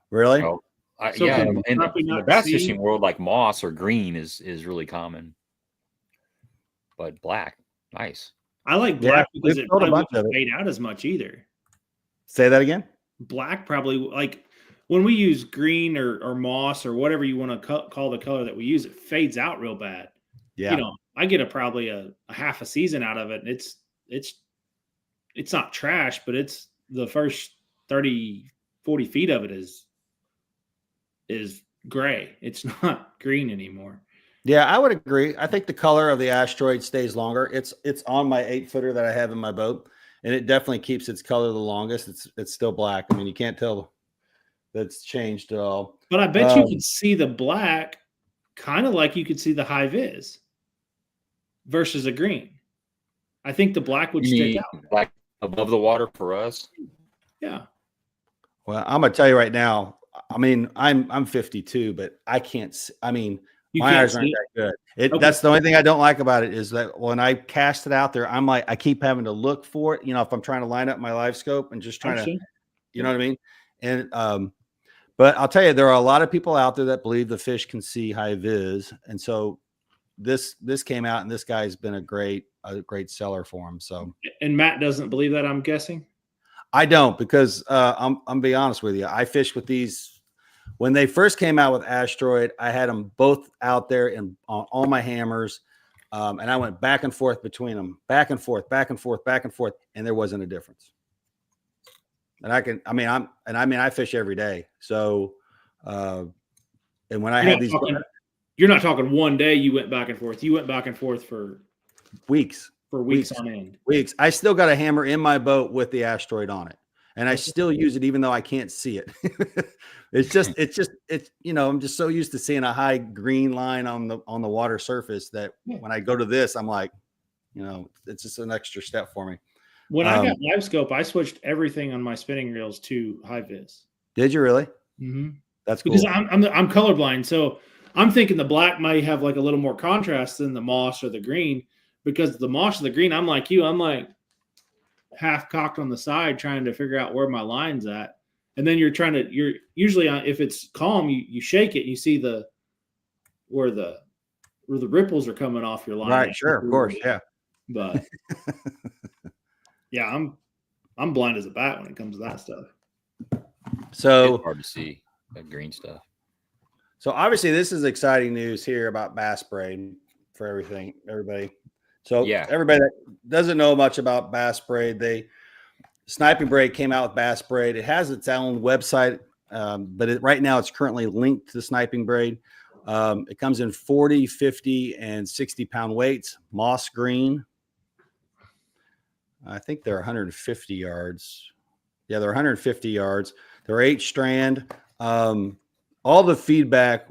Really? Oh, So yeah. can In Crappie the not bass see? fishing world, like moss or green is really common. But black, nice. I like black because we've it sold a probably bunch of wouldn't it. fade out as much either. Say that again? Black probably, like when we use green or moss or whatever you want to call the color that we use, it fades out real bad. Yeah. You know, I get probably a half a season out of it, and it's not trash, but it's the first 30, 40 feet of it is gray. It's not green anymore. Yeah, I would agree. I think the color of the Asteroid stays longer. It's on my 8-footer that I have in my boat, and it definitely keeps its color the longest. It's still black. I mean, you can't tell that's changed at all. But I bet you can see the black kind of like you could see the high vis versus a green. I think the black would stick out. Like above the water for us. Yeah. Well, I'm gonna tell you right now. I mean, I'm 52, but I can't. I mean, my eyes aren't that good. Okay. That's the only thing I don't like about it is that when I cast it out there, I'm like, I keep having to look for it. You know, if I'm trying to line up my live scope and just trying to, you know what I mean? And but I'll tell you, there are a lot of people out there that believe the fish can see high vis, and so this came out, and this guy's been a great seller for him. So, and Matt doesn't believe that, I'm guessing. I don't, because I'm be honest with you. I fished with these when they first came out with Asteroid. I had them both out there and on all my hammers, and I went back and forth between them, back and forth, back and forth, back and forth, and there wasn't a difference. And I fish every day. So, and when I had these, you're not talking one day you went back and forth. You went back and forth for weeks. For weeks on end. Weeks. I still got a hammer in my boat with the Asteroid on it, and I still use it even though I can't see it. it's you know, I'm just so used to seeing a high green line on the water surface that when I go to this, I'm like, you know, it's just an extra step for me. When I got live scope, I switched everything on my spinning reels to high vis. Did you really? Mm-hmm. That's cool. Because I'm colorblind, so I'm thinking the black might have like a little more contrast than the moss or the green. Because the moss or the green, I'm like you, I'm like half cocked on the side trying to figure out where my line's at. And then you're usually if it's calm, you shake it and you see where the ripples are coming off your line. Right, sure, of course, yeah. But yeah, I'm blind as a bat when it comes to that stuff. So it's hard to see that green stuff. So obviously this is exciting news here about bass braid for everybody. So everybody that doesn't know much about bass braid, Sniping Braid came out with bass braid. It has its own website, but right now it's currently linked to Sniping Braid. It comes in 40, 50, and 60-pound weights, moss green. I think they're 150 yards. Yeah, they're 150 yards. They're 8-strand. All the feedback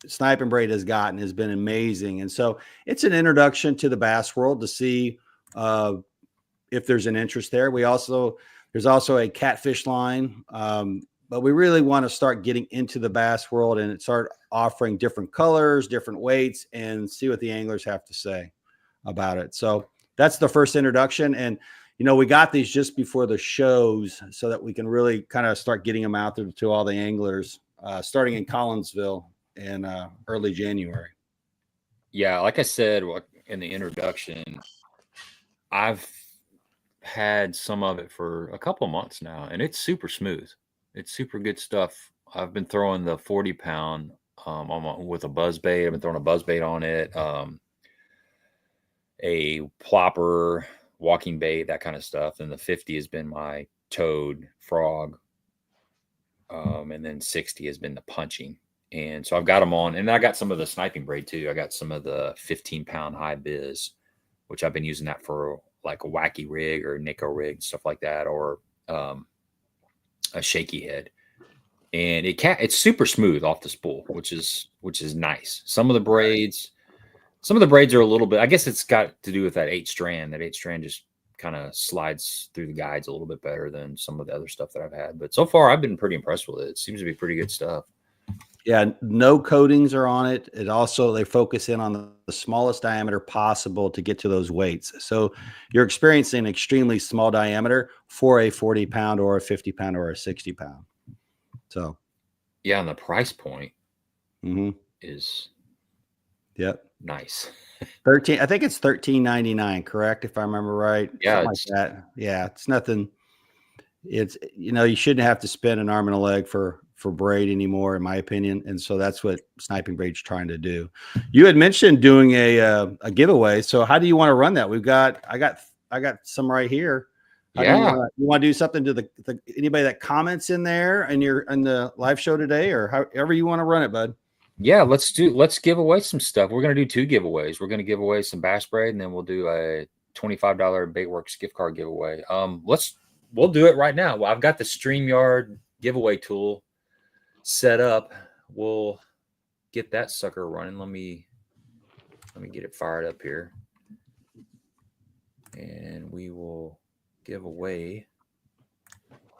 Sniping Braid has gotten has been amazing. And so it's an introduction to the bass world to see if there's an interest there. There's also a catfish line, but we really want to start getting into the bass world and start offering different colors, different weights, and see what the anglers have to say about it. So that's the first introduction. And, you know, we got these just before the shows so that we can really kind of start getting them out there to all the anglers, starting in Collinsville in early January. Yeah, like I said in the introduction, I've had some of it for a couple months now, and it's super smooth. It's super good stuff. I've been throwing the 40-pound with a buzz bait. I've been throwing a buzz bait on it, a plopper, walking bait, that kind of stuff. And the 50 has been my toad, frog, and then 60 has been the punching. And so I've got them on, and I got some of the Sniping Braid too. I got some of the 15-pound high biz, which I've been using that for like a wacky rig or Nico rig, stuff like that. Or a shaky head, and it's super smooth off the spool, which is nice. Some of the braids are a little bit, I guess it's got to do with that 8-strand. That 8-strand just kind of slides through the guides a little bit better than some of the other stuff that I've had. But so far, I've been pretty impressed with it. It seems to be pretty good stuff. Yeah, no coatings are on it. It also, they focus in on the smallest diameter possible to get to those weights. So you're experiencing an extremely small diameter for a 40-pound or a 50-pound or a 60-pound. So, yeah, and the price point is nice. 13. I think it's $13.99, correct? If I remember right. Yeah, something like that. Yeah, it's nothing. It's, you shouldn't have to spend an arm and a leg for braid anymore, in my opinion. And so that's what Sniping Braid's trying to do. You had mentioned doing a giveaway. So how do you want to run that? I got some right here. You want to do something to the anybody that comments in there in the live show today, or however you want to run it, bud? Yeah, let's give away some stuff. We're going to do 2 giveaways. We're going to give away some bass braid, and then we'll do a $25 Baitworks gift card giveaway. We'll do it right now. Well, I've got the StreamYard giveaway tool set up. We'll get that sucker running. Let me get it fired up here, and we will give away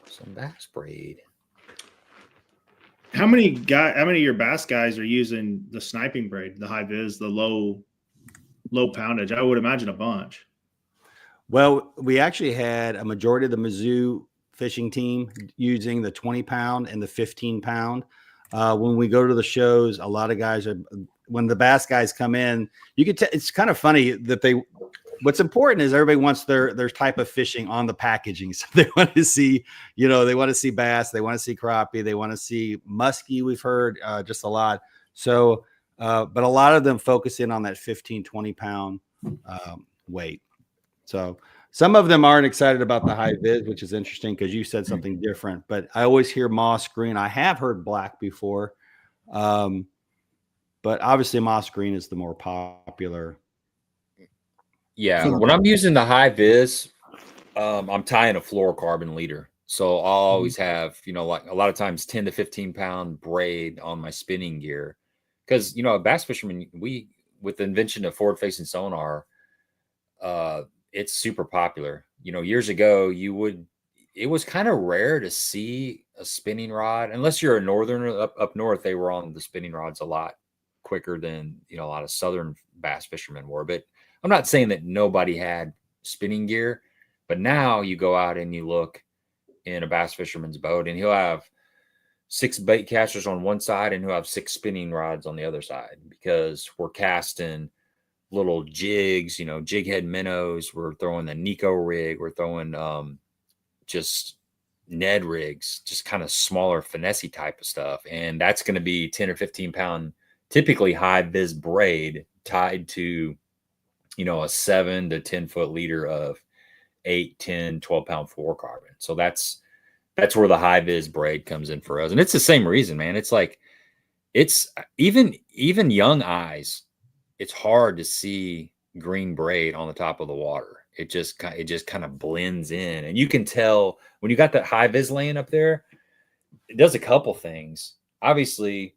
some bass braid. How many of your bass guys are using the Sniping Braid, the high vis, the low poundage? I would imagine a bunch. Well, we actually had a majority of the Mizzou fishing team using the 20-pound and the 15-pound. When we go to the shows, a lot of guys when the bass guys come in, you can tell it's kind of funny that what's important is everybody wants their type of fishing on the packaging. So they want to see, they want to see bass, they want to see crappie, they want to see muskie. We've heard just a lot. So, but a lot of them focus in on that 15, 20-pound weight. So some of them aren't excited about the high vis, which is interesting because you said something different. But I always hear moss green. I have heard black before, but obviously moss green is the more popular. Yeah, when I'm using the high vis, I'm tying a fluorocarbon leader. So I'll always have, like a lot of times 10 to 15-pound braid on my spinning gear. Because, bass fishermen, with the invention of forward-facing sonar, it's super popular. Years ago, it was kind of rare to see a spinning rod, unless you're a northerner up north. They were on the spinning rods a lot quicker than, a lot of southern bass fishermen were. But I'm not saying that nobody had spinning gear, but now you go out and you look in a bass fisherman's boat and he'll have 6 bait casters on one side and he'll have 6 spinning rods on the other side, because we're casting little jigs, jig head minnows. We're throwing the Nico rig. We're throwing just Ned rigs, just kind of smaller finessey type of stuff. And that's going to be 10 or 15-pound, typically high vis braid tied to, a 7 to 10-foot leader of 8, 10, 12-pound fluorocarbon. So that's where the high vis braid comes in for us. And it's the same reason, man. It's like, it's even young eyes, it's hard to see green braid on the top of the water. It just kind of blends in, and you can tell when you got that high vis laying up there. It does a couple things. Obviously,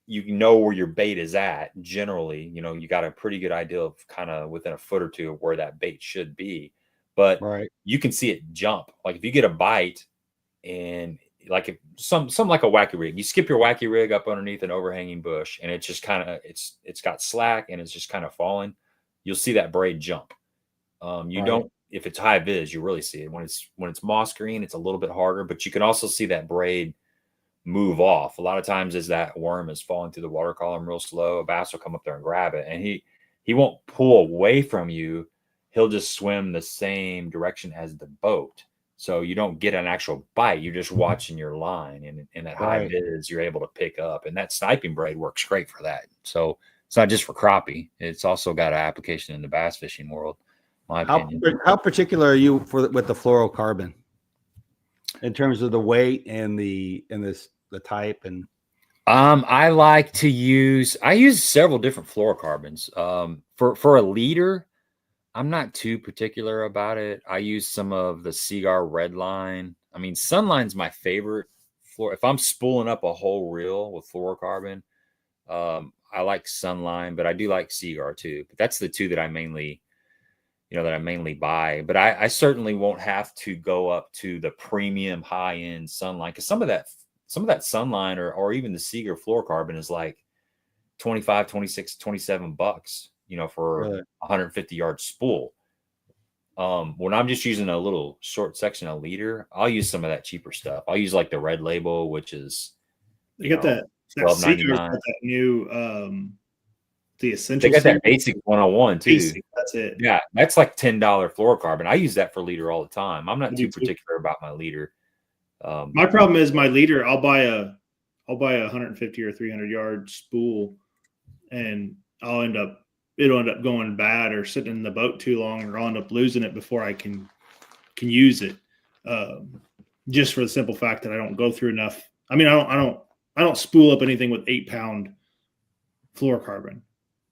you know where your bait is at. Generally, you got a pretty good idea of kind of within a foot or two of where that bait should be. But you can see it jump. Like if you get a bite, and like if some like a wacky rig, you skip your wacky rig up underneath an overhanging bush, and it's just kind of it's got slack and it's just kind of falling. You'll see that braid jump. Don't, if it's high vis, you really see it. When it's moss green, it's a little bit harder, but you can also see that braid move off. A lot of times as that worm is falling through the water column real slow, a bass will come up there and grab it, and he won't pull away from you. He'll just swim the same direction as the boat. So you don't get an actual bite. You're just watching your line, and in that high vis, you're able to pick up. And that sniping braid works great for that. So it's not just for crappie. It's also got an application in the bass fishing world, my opinion. How particular are you with the fluorocarbon in terms of the weight and the type? And I use several different fluorocarbons. For a leader, I'm not too particular about it. I use some of the Seagar red line. I mean, Sunline's my favorite floor. If I'm spooling up a whole reel with fluorocarbon, I like Sunline, but I do like Seagar too. But that's the two that I mainly, buy. But I certainly won't have to go up to the premium high end Sunline, because some of that Sunline or even the Seagar fluorocarbon is like 25, 26, 27 bucks, for Really? a 150 yard spool. When I'm just using a little short section of leader, I'll use some of that cheaper stuff. I'll use like the Red Label, which is They got that $12.99. got that new the essential. They got that basic 101 too. Basic, that's it. Yeah, that's like $10 fluorocarbon. I use that for leader all the time. I'm not too particular about my leader. My problem is my leader. I'll buy a 150 or 300 yard spool, and it'll end up going bad or sitting in the boat too long, or I'll end up losing it before I can use it. Just for the simple fact that I don't go through enough. I mean, I don't spool up anything with 8-pound fluorocarbon.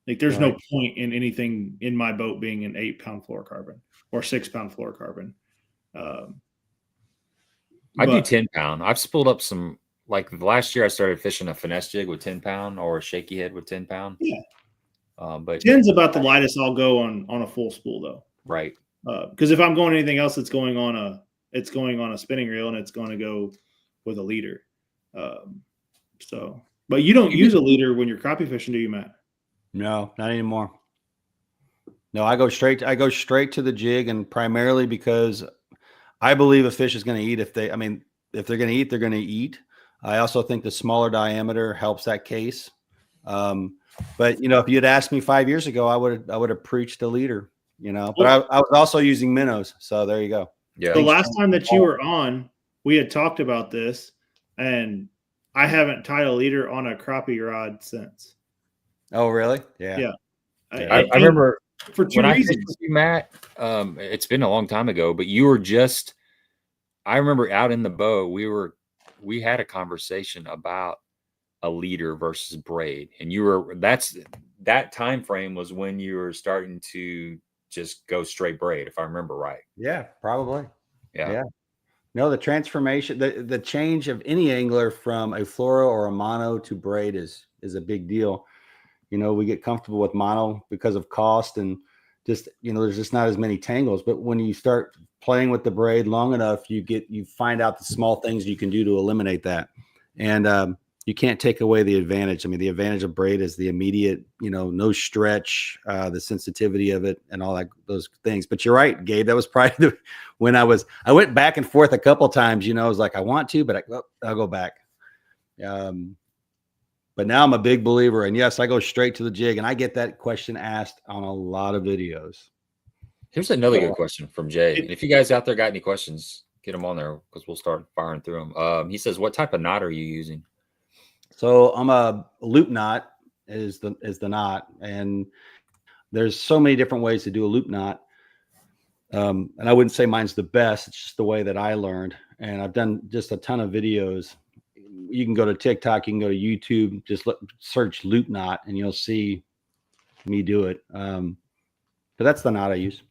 Like there's no point in anything in my boat being an 8-pound fluorocarbon or 6-pound fluorocarbon. I do 10-pound. I've spooled up some, like last year I started fishing a finesse jig with 10-pound or a shaky head with 10-pound. Yeah. But 10's about the lightest I'll go on a full spool though. Right. Because if I'm going anything else, it's going on a spinning reel, and it's going to go with a leader. But you don't use a leader when you're crappie fishing, do you, Matt? No, not anymore. No, I go straight to the jig, and primarily because I believe a fish is going to eat if they're going to eat, they're going to eat. I also think the smaller diameter helps that case. But if you'd asked me 5 years ago, I would have preached a leader, but I was also using minnows. So there you go. Yeah. The last time that you were on, we had talked about this, and I haven't tied a leader on a crappie rod since. Oh, really? Yeah. Yeah. I remember for two reasons. You, Matt, it's been a long time ago, but you were I remember out in the boat, we had a conversation about a leader versus braid, and that time frame was when you were starting to just go straight braid, if I remember right. Yeah, probably. Yeah. No, the transformation, the change of any angler from a fluoro or a mono to braid is a big deal. We get comfortable with mono because of cost, and just there's just not as many tangles. But when you start playing with the braid long enough, you find out the small things you can do to eliminate that. And you can't take away the advantage. I mean, the advantage of braid is the immediate, no stretch, the sensitivity of it, and all those things. But you're right, Gabe. That was probably when I went back and forth a couple times. I was like, I want to, but I'll go back. But now I'm a big believer, and yes, I go straight to the jig, and I get that question asked on a lot of videos. Here's another good question from Jay. And if you guys out there got any questions, get them on there because we'll start firing through them. He says, "What type of knot are you using?" So I'm a loop knot is the knot, and there's so many different ways to do a loop knot. And I wouldn't say mine's the best. It's just the way that I learned, and I've done just a ton of videos. You can go to TikTok, you can go to YouTube, just search loop knot, and you'll see me do it. But that's the knot I use.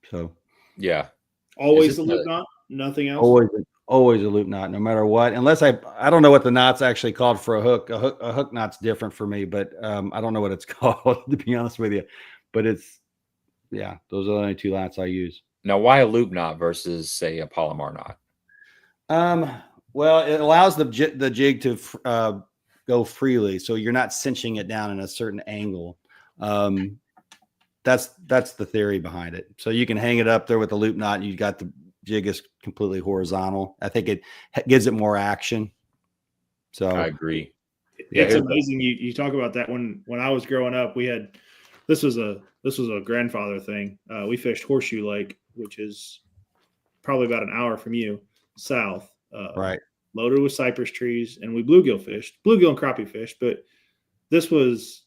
So yeah, always a loop knot, nothing else. Always a loop knot, no matter what. Unless I don't know what the knot's actually called for a hook. A hook knot's different for me, but I don't know what it's called, to be honest with you. But those are the only two knots I use. Now, why a loop knot versus, say, a Palomar knot? Well, it allows the jig to go freely, so you're not cinching it down in a certain angle. That's the theory behind it. So you can hang it up there with a loop knot, and you got the jig is completely horizontal. I think it gives it more action. So I agree. It's amazing. You talk about that. When I was growing up, we had this was a grandfather thing. We fished Horseshoe Lake, which is probably about an hour from you south. Right. Loaded with cypress trees, and we bluegill and crappie fished. But this was,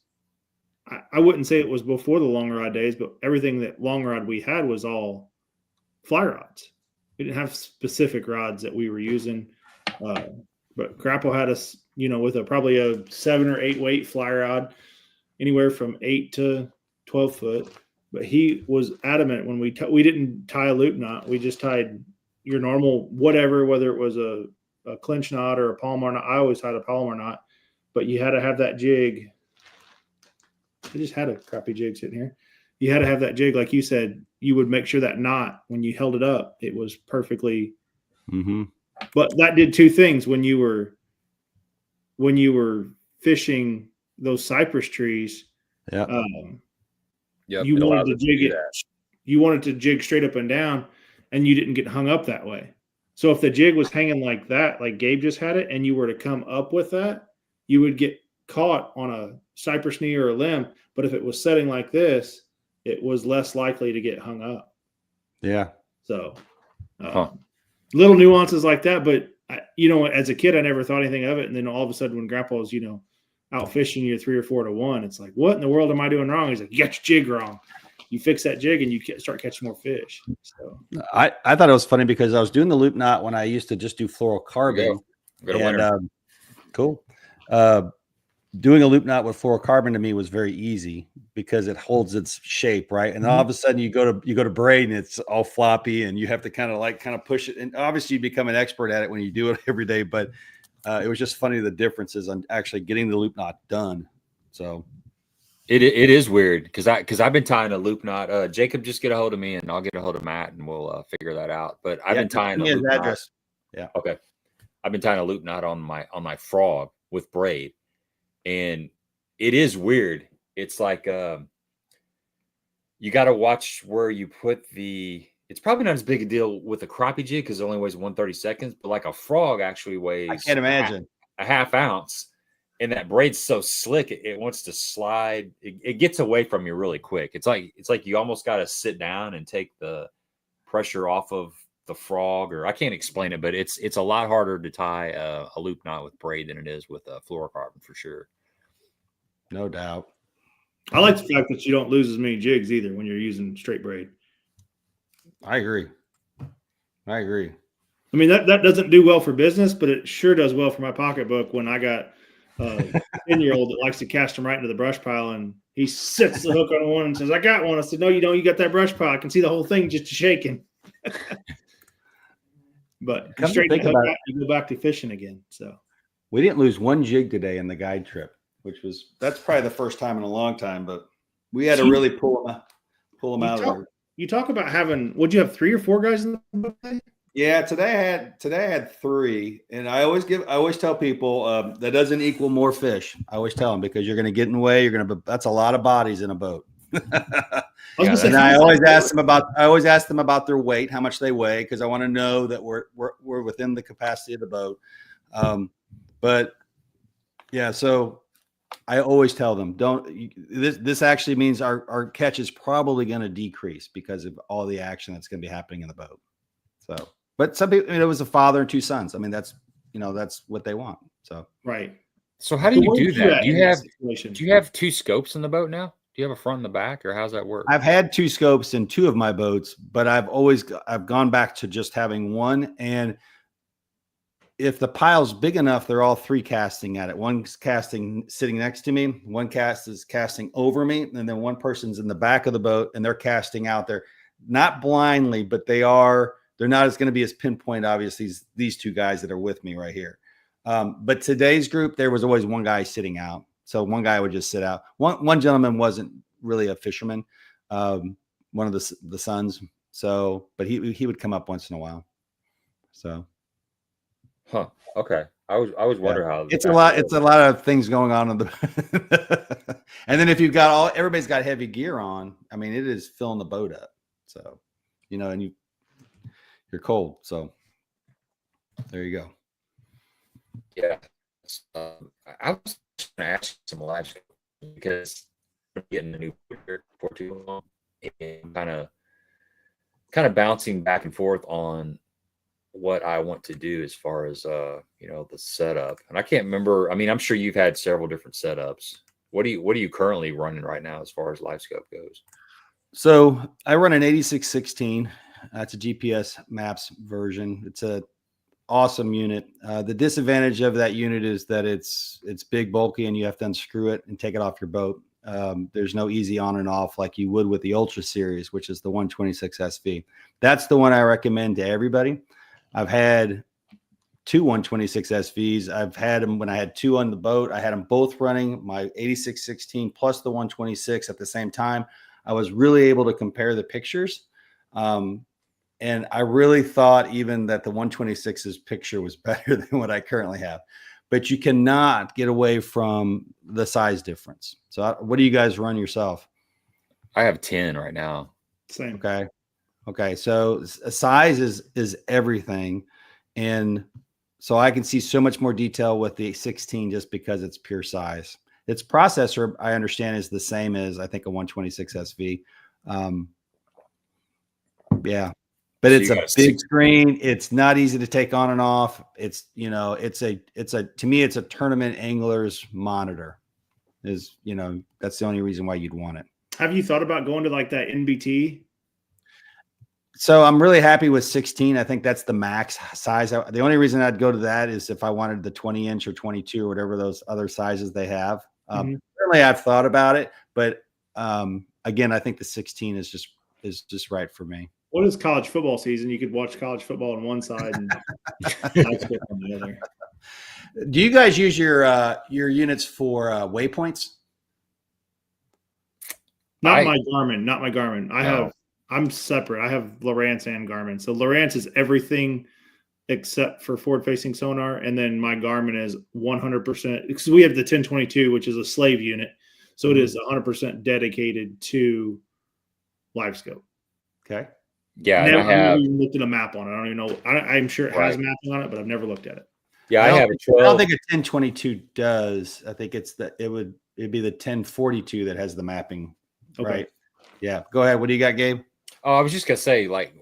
I wouldn't say it was before the long rod days, but everything that long rod we had was all fly rods. We didn't have specific rods that we were using. But Grapple had us, with probably a 7 or 8 weight fly rod, anywhere from 8 to 12 foot. but he was adamant when we didn't tie a loop knot. We just tied your normal whatever, whether it was a clinch knot or a Palomar knot. I always tied a Palomar knot, but you had to have that jig. I just had a crappy jig sitting here. You had to have that jig, like you said. You would make sure that knot, when you held it up, it was perfectly. Mm-hmm. But that did two things when you were fishing those cypress trees. Yeah. You wanted to jig it. You wanted to jig straight up and down, and you didn't get hung up that way. So if the jig was hanging like that, like Gabe just had it, and you were to come up with that, you would get caught on a cypress knee or a limb. But if it was setting like this, it was less likely to get hung up. Yeah. So little nuances like that. But, as a kid, I never thought anything of it. And then all of a sudden when Grandpa was, out fishing you 3 or 4 to 1, it's like, what in the world am I doing wrong? He's like, you got your jig wrong. You fix that jig and you start catching more fish. So I thought it was funny because I was doing the loop knot when I used to just do fluorocarbon. Cool. Doing a loop knot with fluorocarbon to me was very easy because it holds its shape, right? And all of a sudden you go to braid and it's all floppy and you have to kind of push it. And obviously you become an expert at it when you do it every day, but it was just funny the differences on actually getting the loop knot done. So it is weird because I've been tying a loop knot. Jacob, just get a hold of me and I'll get a hold of Matt and we'll figure that out. But I've been tying a loop knot. Yeah. Okay. I've been tying a loop knot on my frog with braid. And it is weird. It's like you got to watch where you put it's probably not as big a deal with a crappie jig because it only weighs 1/32, but like a frog actually weighs, I can't imagine, a half ounce. And that braid's so slick, it wants to slide. It gets away from you really quick. It's like you almost got to sit down and take the pressure off of the frog, or I can't explain it, but it's a lot harder to tie a loop knot with braid than it is with a fluorocarbon for sure. No doubt. I like the fact that you don't lose as many jigs either when you're using straight braid. I agree. I mean, that doesn't do well for business, but it sure does well for my pocketbook when I got a 10-year-old that likes to cast them right into the brush pile, and he sets the hook on one and says, I got one. I said, no, you don't. You got that brush pile. I can see the whole thing just shaking. But you straighten the hook out, you go back to fishing again. So we didn't lose one jig today in the guide trip, that's probably the first time in a long time, but we had to really pull them out of there. You talk about having, would you have 3 or 4 guys in the boat? Yeah, today I had 3, and I always tell people that doesn't equal more fish. I always tell them because you're going to get in the way. That's a lot of bodies in a boat. I always ask them about their weight, how much they weigh, because I want to know that we're within the capacity of the boat. But yeah, so I always tell them, this actually means our catch is probably going to decrease because of all the action that's going to be happening in the boat. So, but some people, it was a father and 2 sons. I mean, that's what they want. So, right. So how do you do that? Do you have 2 scopes in the boat now? Do you have a front and the back, or how's that work? I've had 2 scopes in 2 of my boats, but I've gone back to just having 1. And if the pile's big enough, they're all 3 casting at it. One's casting sitting next to me, one is casting over me, and then one person's in the back of the boat and they're casting out there, not blindly, but they're not as going to be as pinpoint, obviously, as these 2 guys that are with me right here. But today's group, there was always one guy sitting out. So one guy would just sit out. One gentleman wasn't really a fisherman, one of the sons. So, but he would come up once in a while. So, okay. I was wondering how it's a lot. It's a lot of things going on in the. And then if you've got everybody's got heavy gear on, I mean, it is filling the boat up. So, and you're cold. So, there you go. Yeah, I was going to ask you some live because I'm getting a new boat for too long and kind of bouncing back and forth on what I want to do as far as the setup. And I can't remember. I mean, I'm sure you've had several different setups. What are you currently running right now as far as live scope goes? So I run an 8616. That's a GPS maps version. It's a awesome unit. The disadvantage of that unit is that it's big, bulky, and you have to unscrew it and take it off your boat. There's no easy on and off like you would with the Ultra Series, which is the 126 SV. That's the one I recommend to everybody. I've had 2 126 SVs. I've had them when I had 2 on the boat. I had them both running my 8616 plus the 126 at the same time. I was really able to compare the pictures. And I really thought even that the 126's picture was better than what I currently have. But you cannot get away from the size difference. So what do you guys run yourself? I have 10 right now. Same. Okay. Okay. So size is everything. And so I can see so much more detail with the 16 just because it's pure size. Its processor, I understand, is the same as I think a 126 SV. Yeah. But So it's a big screen. It's not easy to take on and off. It's, you know, to me, it's a tournament angler's monitor. Is, you know, that's the only reason why you'd want it. Have you thought about going to like that NBT? So I'm really happy with 16. I think that's the max size. The only reason I'd go to that is if I wanted the 20-inch or 22 or whatever those other sizes they have. Certainly I've thought about it, but again, I think the 16 is just right for me. What is college football season? You could watch college football on one side and on the other. Do you guys use your units for waypoints? Not my Garmin. I'm separate. I have Lowrance and Garmin. So Lowrance is everything except for forward-facing sonar, and then my Garmin is 100%. Because we have the 1022, which is a slave unit, so it is 100% dedicated to live scope. Okay. Yeah, I've never even looked at a map on it. I don't even know. I'm sure it has mapping on it, but I've never looked at it. Yeah, I don't think a 1022 does. I think it'd be the 1042 that has the mapping. Okay. Right. Yeah. Go ahead. What do you got, Gabe? Oh, I was just gonna say, like,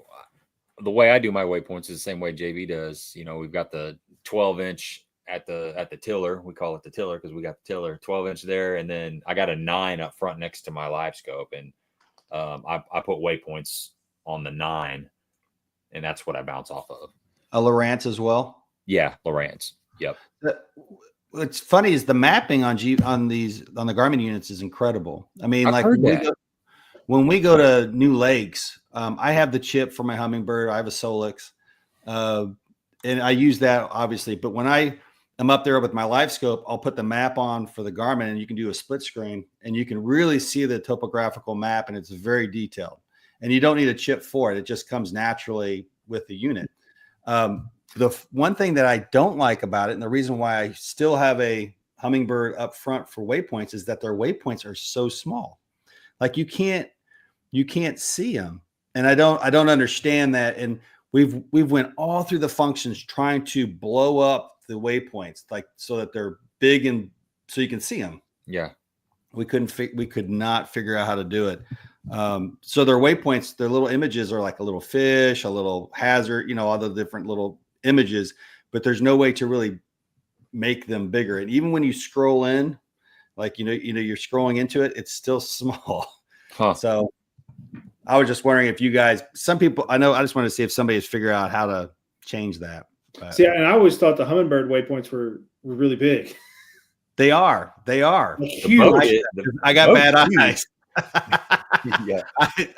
the way I do my waypoints is the same way JB does. You know, we've got the 12-inch at the tiller. We call it the tiller because we got the tiller 12-inch there, and then I got a 9 up front next to my live scope, and I put waypoints on the 9, and that's what I bounce off of. A Lowrance as well. Yeah, Lowrance. Yep. What's funny is the mapping on the Garmin units is incredible. I mean, I've heard when we go to new lakes, I have the chip for my Humminbird. I have a Solix, and I use that obviously. But when I am up there with my live scope, I'll put the map on for the Garmin, and you can do a split screen, and you can really see the topographical map, and it's very detailed. And you don't need a chip for it. It just comes naturally with the unit. The one thing that I don't like about it, and the reason why I still have a Humminbird up front for waypoints, is that their waypoints are so small. Like you can't see them. And I don't understand that. And we've went all through the functions trying to blow up the waypoints, like so that they're big and so you can see them. Yeah. We could not figure out how to do it. So their waypoints, their little images are like a little fish, a little hazard, you know, all the different little images, but there's no way to really make them bigger. And even when you scroll in, like, you know, you're scrolling into it, it's still small. Huh. So I was just wondering if you guys, some people, I just wanted to see if somebody has figured out how to change that. But see, and I always thought the Humminbird waypoints were really big. They are. Huge. I got bad eyes. Yeah,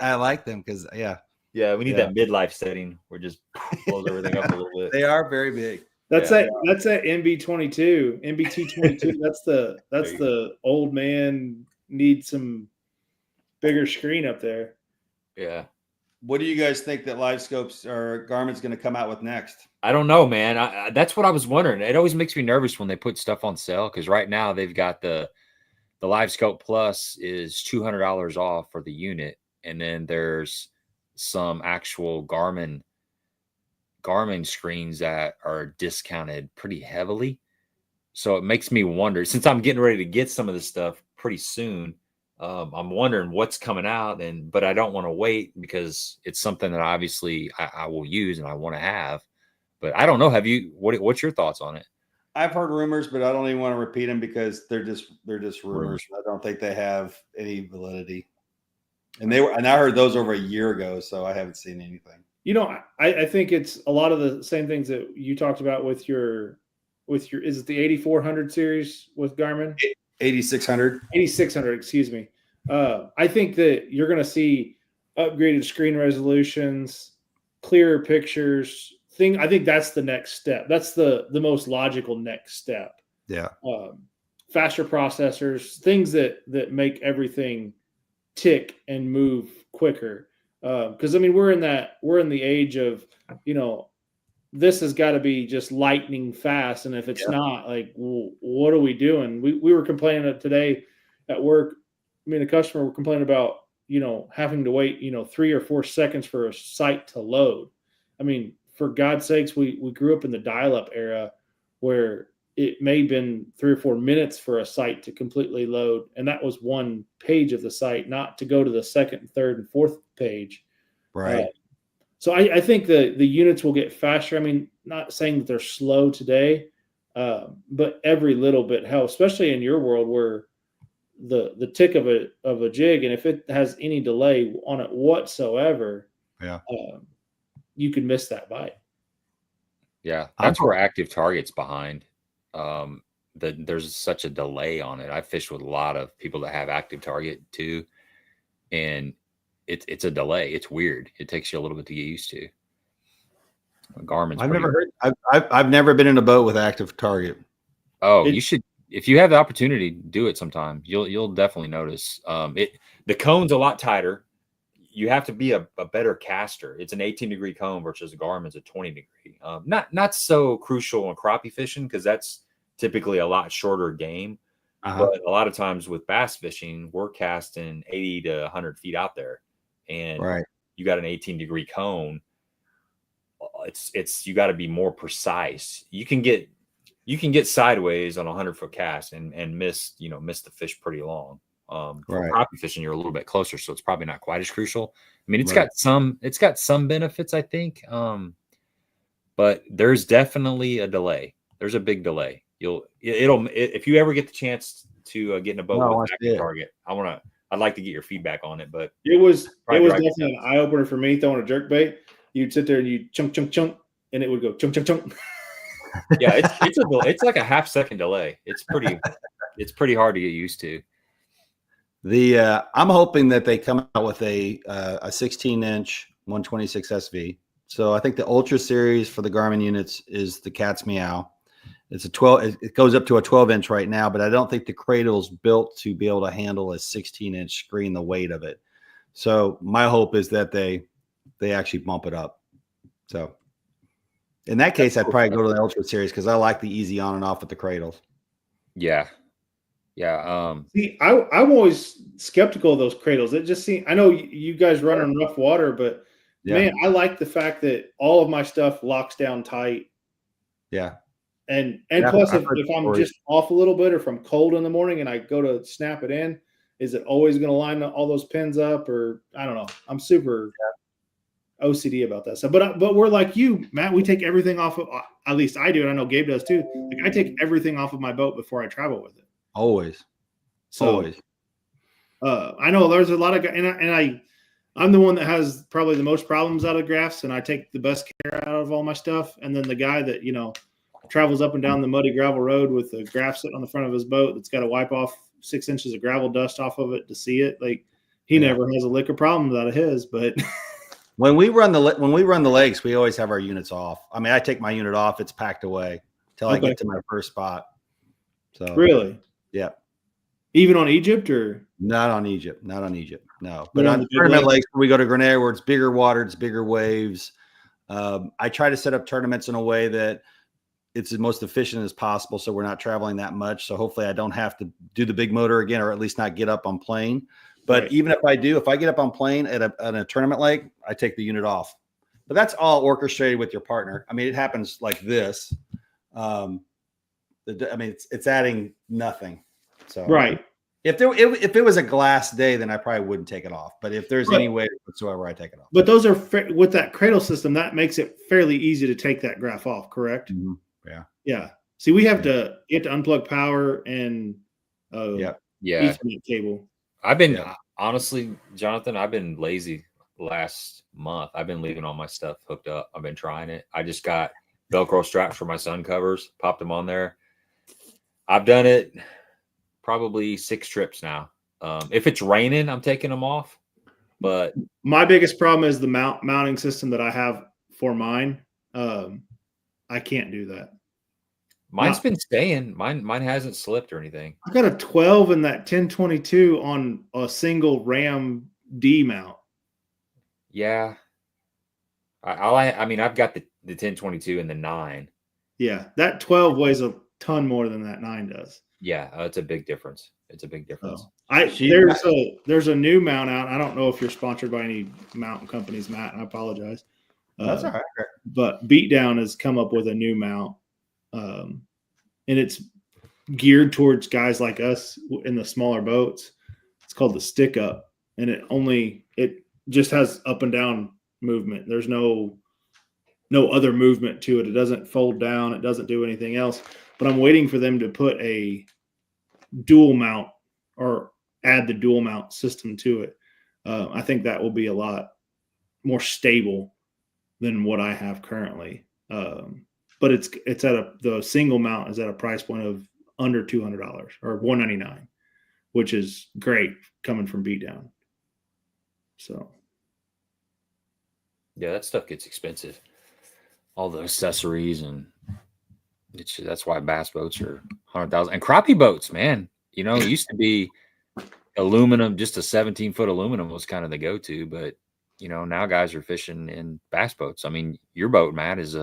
I like them because we need that midlife setting where just blows everything up a little bit. They are very big. That's that MB22, MBT22. That's the old man needs some bigger screen up there. Yeah. What do you guys think that Live Scopes or Garmin's going to come out with next? I don't know, man. That's what I was wondering. It always makes me nervous when they put stuff on sale because right now they've got the Live Scope Plus is $200 off for the unit, and then there's some actual Garmin screens that are discounted pretty heavily. So it makes me wonder, since I'm getting ready to get some of this stuff pretty soon, I'm wondering what's coming out, but I don't want to wait because it's something that obviously I will use and I want to have. But I don't know. What's your thoughts on it? I've heard rumors, but I don't even want to repeat them because they're just rumors. I don't think they have any validity. And I heard those over a year ago, so I haven't seen anything. You know, I think it's a lot of the same things that you talked about with your is it the 8400 series with Garmin? 8600. 8600, excuse me. I think that you're going to see upgraded screen resolutions, clearer pictures. I think that's the next step. That's the most logical next step. Yeah. Faster processors, things that make everything tick and move quicker. Because I mean, we're in the age of, this has got to be just lightning fast, and if it's not, like, well, what are we doing? We were complaining today at work. I mean, a customer were complaining about having to wait 3 or 4 seconds for a site to load. I mean, for God's sakes, we grew up in the dial-up era where it may have been 3 or 4 minutes for a site to completely load, and that was one page of the site, not to go to the second, third, and fourth page. Right. So I think the units will get faster. I mean, not saying that they're slow today, but every little bit helps, especially in your world where the tick of a jig, and if it has any delay on it whatsoever, you could miss that bite. Yeah, that's where active target's behind. There's such a delay on it. I fished with a lot of people that have active target too, and it's a delay. It's weird. It takes you a little bit to get used to. Garmin's I've never been in a boat with active target. Oh, you should, if you have the opportunity, do it sometime. You'll definitely notice. The cone's a lot tighter. You have to be a better caster. It's an 18-degree cone versus a Garmin's a 20-degree. Not so crucial in crappie fishing because that's typically a lot shorter game. But a lot of times with bass fishing, we're casting 80 to 100 feet out there, and you got an 18-degree cone. It's you got to be more precise. You can get sideways on a 100-foot cast and miss the fish pretty long. For crappie fishing, you're a little bit closer, so it's probably not quite as crucial. I mean, it's got some benefits, I think, but there's definitely a delay. There's a big delay. If you ever get the chance to get in a boat with active target, I'd like to get your feedback on it. But it was definitely an eye opener for me throwing a jerk bait. You'd sit there and you chunk chunk chunk, and it would go chunk chunk chunk. Yeah, it's like a half-second delay. It's pretty hard to get used to. I'm hoping that they come out with a 16-inch 126 SV. So I think the Ultra series for the Garmin units is the Cat's Meow. It's a 12. It goes up to a 12-inch right now, but I don't think the cradle's built to be able to handle a 16-inch screen, the weight of it. So my hope is that they actually bump it up. So in that case, I'd probably go to the Ultra series because I like the easy on and off with the cradles. Yeah. See, I'm always skeptical of those cradles. It just seems, I know you guys run in rough water, but man, I like the fact that all of my stuff locks down tight. Yeah. And plus, if I'm just off a little bit, or if I'm cold in the morning and I go to snap it in, is it always going to line all those pins up? Or I don't know. I'm super OCD about that stuff. But we're like you, Matt. We take everything off of. At least I do, and I know Gabe does too. Like I take everything off of my boat before I travel with it. Always. I know there's a lot of guys, and I'm the one that has probably the most problems out of graphs, and I take the best care out of all my stuff. And then the guy that travels up and down the muddy gravel road with a graph sitting on the front of his boat that's got to wipe off 6 inches of gravel dust off of it to see it. Like he never has a lick of problems out of his. But when we run the lakes, we always have our units off. I mean, I take my unit off; it's packed away till I get to my first spot. So really, yeah. Even on Egypt, or not on Egypt? Not on Egypt. No, but on the tournament lakes, we go to Grenada where it's bigger water, it's bigger waves. I try to set up tournaments in a way that it's as most efficient as possible, so we're not traveling that much. So hopefully, I don't have to do the big motor again, or at least not get up on plane. But even if I do, if I get up on plane at a tournament lake, I take the unit off. But that's all orchestrated with your partner. I mean, it happens like this. I mean, it's adding nothing. So if it was a glass day, then I probably wouldn't take it off. But if there's any way whatsoever, I take it off. But those are with that cradle system, that makes it fairly easy to take that graph off, correct? Mm-hmm. Yeah. See, we have to unplug power and Ethernet cable. I've been honestly, Jonathan, I've been lazy last month. I've been leaving all my stuff hooked up. I've been trying it. I just got Velcro straps for my sun covers, popped them on there. I've done it probably 6 trips now. If it's raining, I'm taking them off. But my biggest problem is the mounting system that I have for mine. I can't do that. Mine's been staying. Mine hasn't slipped or anything. I got a 12 in that 1022 on a single Ram D mount. Yeah. I mean, I've got the 1022 and the 9. Yeah, that 12 weighs a ton more than that 9 does. Yeah, it's a big difference. It's a big difference. There's a new mount out. I don't know if you're sponsored by any mountain companies, Matt. I apologize. That's all right. But Beatdown has come up with a new mount, and it's geared towards guys like us in the smaller boats. It's called the Stick Up, and it just has up and down movement. There's no other movement to it. It doesn't fold down. It doesn't do anything else. But I'm waiting for them to put a dual mount or add the dual mount system to it. I think that will be a lot more stable than what I have currently. But it's at the single mount is at a price point of under $200 or $199, which is great coming from Beatdown. So. Yeah, that stuff gets expensive. All the accessories, and that's why bass boats are 100,000. And crappie boats, man. You know, it used to be aluminum, just a 17-foot aluminum was kind of the go-to, but you know, now guys are fishing in bass boats. I mean, your boat, Matt, is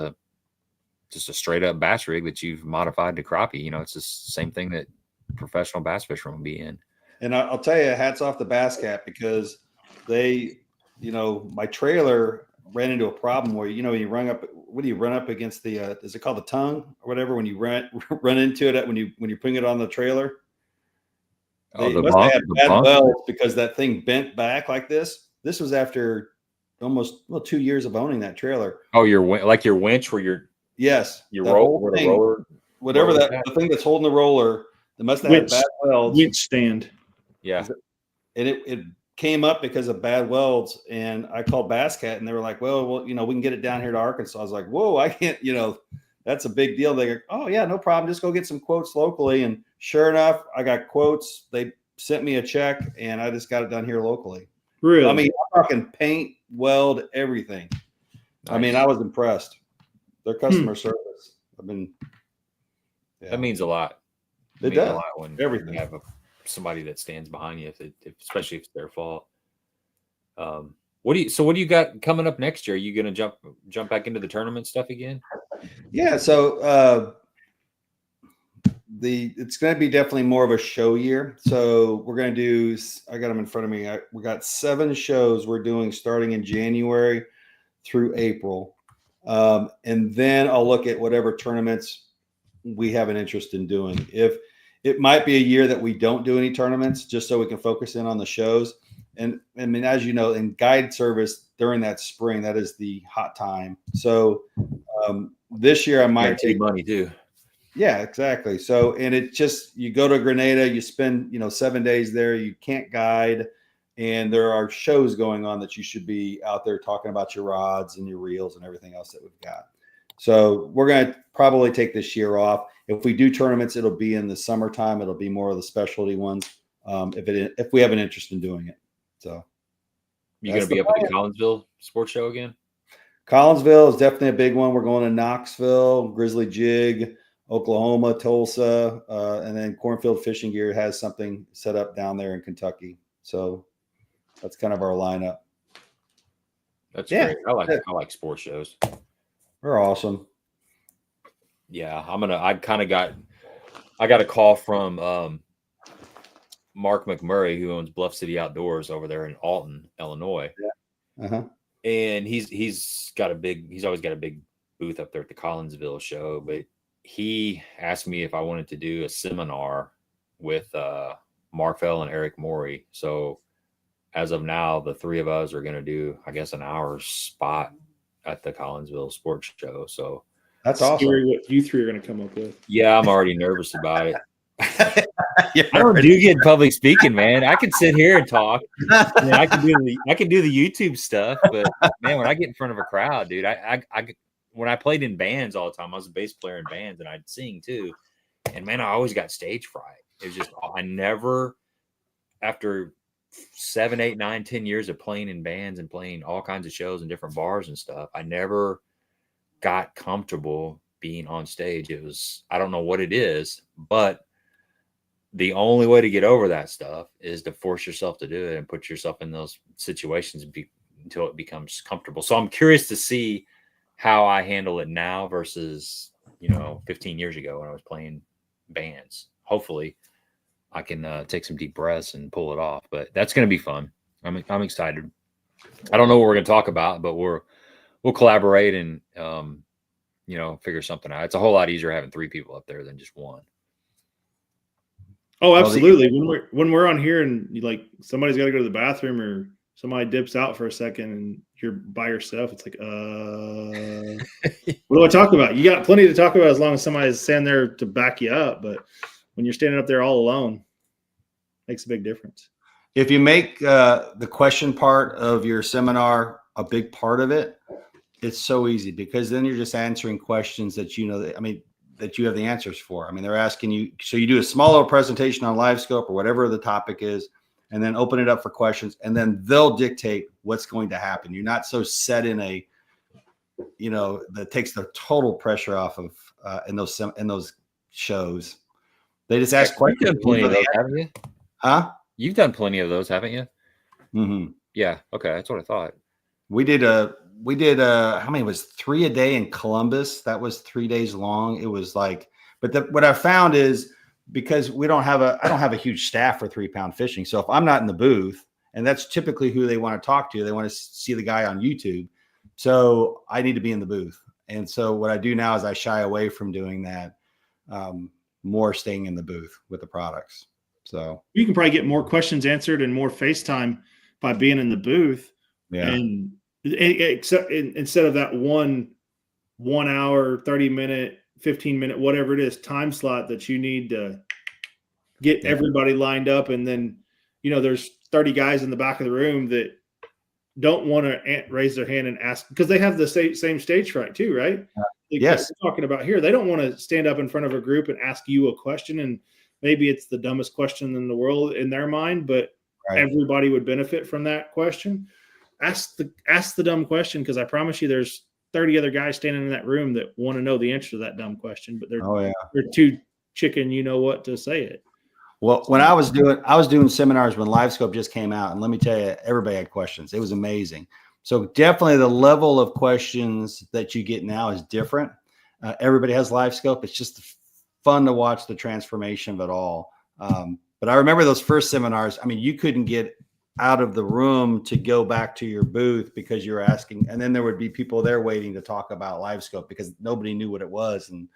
just a straight up bass rig that you've modified to crappie. You know, it's the same thing that professional bass fishermen will be in. And I'll tell you, hats off to Bass Cat, because my trailer ran into a problem where, you run up against the, is it called the tongue or whatever? When you run into it when you're putting it on the trailer. They must have had bad welds because that thing bent back like this. This was after almost 2 years of owning that trailer. Oh, your winch where you're roller, whatever the thing that's holding the roller. They must have had bad welds. Winch stand. Yeah, and it came up because of bad welds. And I called Bass Cat, and they were like, "Well, we can get it down here to Arkansas." I was like, "Whoa, I can't." That's a big deal. They go, "Oh yeah, no problem. Just go get some quotes locally." And sure enough, I got quotes. They sent me a check, and I just got it done here locally. Really? I mean, I'm talking paint, weld, everything. Nice. I mean, I was impressed. Their customer service. That means a lot. It does. A lot when everything. You have somebody that stands behind you, especially if it's their fault. What do you got coming up next year? Are you going to jump back into the tournament stuff again? Yeah. So it's going to be definitely more of a show year. So we're going to do, I got them in front of me. We got 7 shows we're doing starting in January through April. And then I'll look at whatever tournaments we have an interest in doing. If it might be a year that we don't do any tournaments, just so we can focus in on the shows. And I mean, as you know, in guide service during that spring, that is the hot time. So this year I might take money too. Yeah, exactly. So, and it just, you go to Grenada, you spend, 7 days there, you can't guide, and there are shows going on that you should be out there talking about your rods and your reels and everything else that we've got. So we're going to probably take this year off. If we do tournaments, it'll be in the summertime. It'll be more of the specialty ones. If we have an interest in doing it. So you going to be up at the Collinsville Sports Show again? Collinsville is definitely a big one. We're going to Knoxville, Grizzly Jig, Oklahoma, Tulsa, and then Cornfield Fishing Gear has something set up down there in Kentucky. So that's kind of our lineup. That's great. I like sports shows. They're awesome. Yeah, I got a call from Mark McMurray, who owns Bluff City Outdoors over there in Alton, Illinois. Yeah. Uh-huh. And he's always got a big booth up there at the Collinsville show, but he asked me if I wanted to do a seminar with Marfell and Eric Morey. So as of now, the 3 of us are going to do, I guess, an hour spot at the Collinsville Sports Show. So that's awesome. What you 3 are going to come up with. Yeah, I'm already nervous about it. I don't do good public speaking, man. I can sit here and talk. I can do the YouTube stuff, but man, when I get in front of a crowd, dude, when I played in bands all the time, I was a bass player in bands and I'd sing too. And man, I always got stage fright. It was just, I never, after 7, 8, 9, 10 years of playing in bands and playing all kinds of shows and different bars and stuff, I never got comfortable being on stage. It was, I don't know what it is, but the only way to get over that stuff is to force yourself to do it and put yourself in those situations until it becomes comfortable. So I'm curious to see how I handle it now versus, 15 years ago when I was playing bands. Hopefully I can take some deep breaths and pull it off, but that's going to be fun. I'm excited. I don't know what we're going to talk about, but we'll collaborate and, figure something out. It's a whole lot easier having 3 people up there than just one. Oh, absolutely. When we're on here and somebody's got to go to the bathroom or somebody dips out for a second and you're by yourself, it's like, what do I talk about? You got plenty to talk about as long as somebody's standing there to back you up. But when you're standing up there all alone, it makes a big difference. If you make the question part of your seminar a big part of it, it's so easy because then you're just answering questions that that you have the answers for. They're asking you, so you do a smaller presentation on LiveScope or whatever the topic is, and then open it up for questions, and then they'll dictate what's going to happen. You're not so set in that takes the total pressure off of in those shows. They just ask questions. You've done plenty of those, haven't you? Huh? You've done plenty of those, haven't you? Mm-hmm. Yeah. Okay. That's what I thought. We did how many was 3 a day in Columbus? That was 3 days long. It was what I found is because I don't have a huge staff for 3-pound fishing. So if I'm not in the booth, and that's typically who they want to talk to, they want to see the guy on YouTube. So I need to be in the booth. And so what I do now is I shy away from doing that, more staying in the booth with the products. So you can probably get more questions answered and more FaceTime by being in the booth. Yeah. And instead of that 1 hour, 30-minute, 15-minute, whatever it is, time slot that you need to get everybody lined up. And then, there's 30 guys in the back of the room that don't want to raise their hand and ask because they have the same stage fright too, right? Yes. We're talking about here. They don't want to stand up in front of a group and ask you a question. And maybe it's the dumbest question in the world in their mind, but everybody would benefit from that question. Ask the dumb question, because I promise you there's 30 other guys standing in that room that want to know the answer to that dumb question, but they're too chicken, what to say it. Well, when I was doing seminars when LiveScope just came out, and let me tell you, everybody had questions. It was amazing. So definitely the level of questions that you get now is different. Everybody has LiveScope. It's just fun to watch the transformation of it all. But I remember those first seminars. You couldn't get out of the room to go back to your booth because you were asking, and then there would be people there waiting to talk about LiveScope because nobody knew what it was, and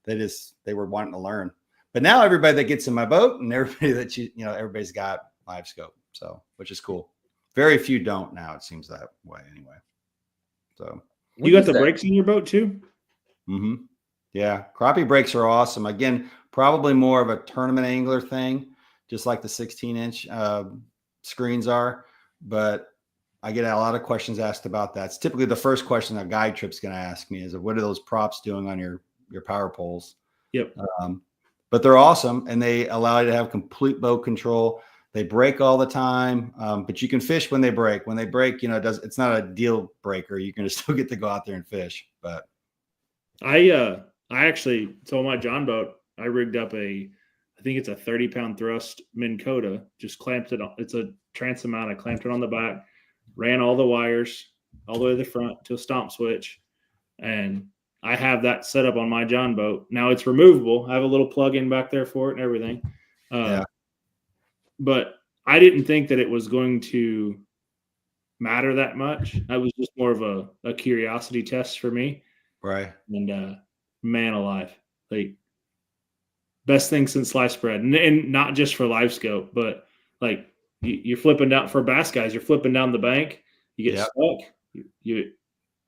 they were wanting to learn. But now everybody that gets in my boat and everybody that everybody's got LiveScope, so which is cool. Very few don't now. It seems that way anyway. So you got the brakes in your boat too? Mm-hmm. Yeah, crappie brakes are awesome. Again, probably more of a tournament angler thing, just like the 16-inch screens are, but I get a lot of questions asked about that. It's typically the first question a guide trip's going to ask me is, what are those props doing on your power poles? Yep. But they're awesome, and they allow you to have complete boat control. They break all the time, but you can fish when they break. When they break, it's not a deal breaker. You can still get to go out there and fish. But I actually, so on my John boat, I rigged up I think it's a 30-pound thrust Minn Kota, just clamped it on. It's a transom mount. I clamped it on the back, ran all the wires all the way to the front to a stomp switch. And I have that set up on my John boat. Now it's removable. I have a little plug-in back there for it and everything. But I didn't think that it was going to matter that much. That was just more of a curiosity test for me. Right. And man alive, best thing since sliced bread, and not just for LiveScope, but you're flipping down for bass guys. You're flipping down the bank. You get stuck. You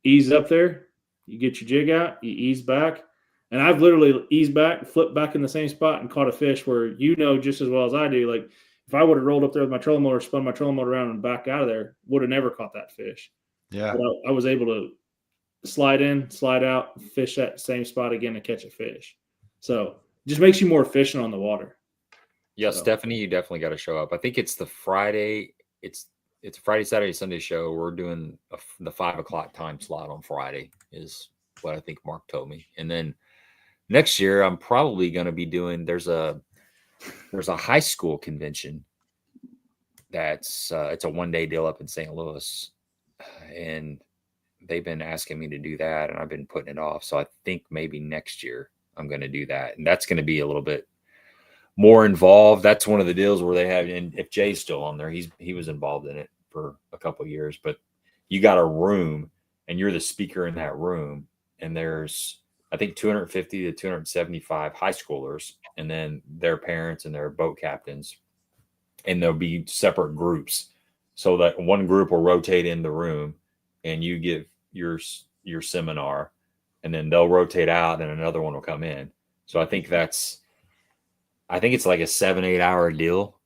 ease up there. You get your jig out. You ease back, and I've literally eased back, flipped back in the same spot, and caught a fish where just as well as I do. If I would have rolled up there with my trolling motor, spun my trolling motor around and back out of there, would have never caught that fish. Yeah, but I was able to slide in, slide out, fish that same spot again and catch a fish. So. Just makes you more efficient on the water. Yeah, So. Stephanie, you definitely got to show up. I think it's the Friday. It's a Friday, Saturday, Sunday show. We're doing the 5 o'clock time slot on Friday is what I think Mark told me. And then next year, I'm probably going to be doing. There's a high school convention that's it's a 1-day deal up in St. Louis, and they've been asking me to do that, and I've been putting it off. So I think maybe next year I'm going to do that, and that's going to be a little bit more involved. That's one of the deals where they have, and if Jay's still on there, he was involved in it for a couple of years. But you got a room, and you're the speaker in that room, and there's I think 250 to 275 high schoolers, and then their parents and their boat captains, and there'll be separate groups, so that one group will rotate in the room, and you give your seminar, and then they'll rotate out, and another one will come in. So I think it's like a 7-8 hour deal.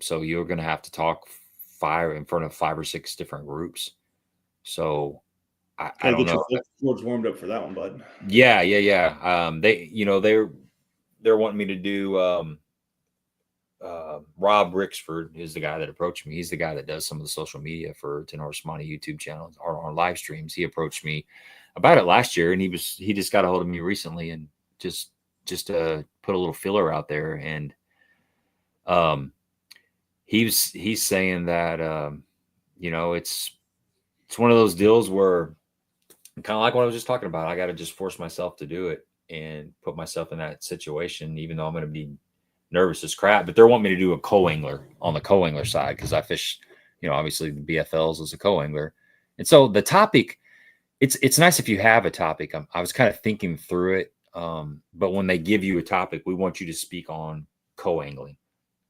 So you're going to have to talk in front of 5 or 6 different groups. So I don't know. Floors warmed up for that one, bud. Yeah. They're wanting me to do. Rob Rixford is the guy that approached me. He's the guy that does some of the social media for 10 Horse Money YouTube channel or on live streams. He approached me about it last year, and he just got a hold of me recently and just put a little filler out there. And he's saying that it's one of those deals where kind of like what I was just talking about. I got to just force myself to do it and put myself in that situation, even though I'm going to be nervous as crap. But they're wanting me to do a co-angler on the co-angler side, because I fish, obviously the BFLs as a co-angler. And so the topic, it's nice if you have a topic. I was kind of thinking through it. But when they give you a topic, we want you to speak on co-angling.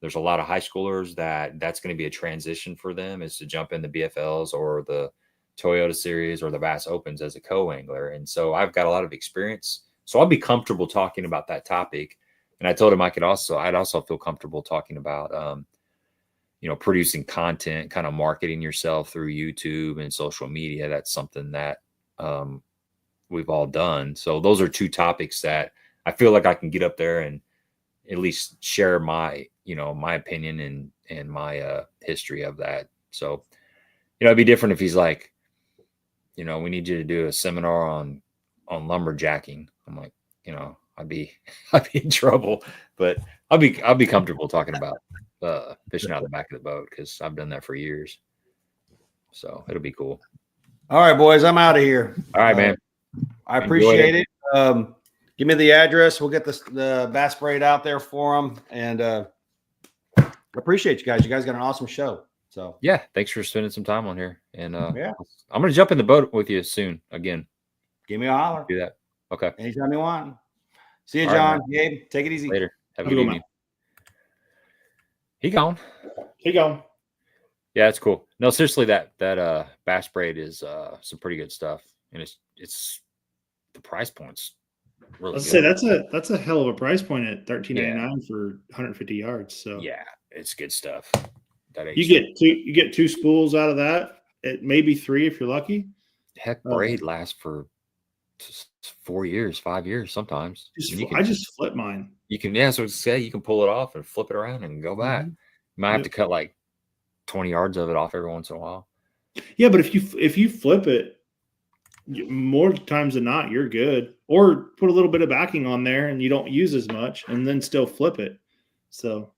There's a lot of high schoolers that's going to be a transition for them, is to jump in the BFLs or the Toyota Series or the Bass Opens as a co-angler. And so I've got a lot of experience, so I'll be comfortable talking about that topic. And I told him I'd also feel comfortable talking about, producing content, kind of marketing yourself through YouTube and social media. That's something that we've all done. So those are 2 topics that I feel like I can get up there and at least share my opinion and my history of that. So, it'd be different if he's like, we need you to do a seminar on lumberjacking. I'm like, I'd be in trouble, but I'll be comfortable talking about fishing out the back of the boat, because I've done that for years. So it'll be cool. All right, boys, I'm out of here. All right, man. I appreciate it. Give me the address. We'll get the bass braid out there for them. And I appreciate you guys. You guys got an awesome show. So yeah, thanks for spending some time on here. And yeah, I'm going to jump in the boat with you soon again. Give me a holler. Do that. Okay. Anytime you want. See you, All John. Right, Gabe, take it easy. Later. Have a good evening. He gone. Yeah, it's cool. No, seriously, that bass braid is some pretty good stuff, and it's the price point's really Let's good. say that's a hell of a price point at $13.99 for 150 yards. So yeah, it's good stuff. You get 2 spools out of that. It may be 3 if you're lucky. Heck, braid lasts for 4 years, 5 years sometimes. I just flip mine. You can, yeah, so to say, you can pull it off and flip it around and go back. You might have to cut like 20 yards of it off every once in a while. Yeah, but if you flip it, more times than not, you're good. Or put a little bit of backing on there and you don't use as much, and then still flip it. So,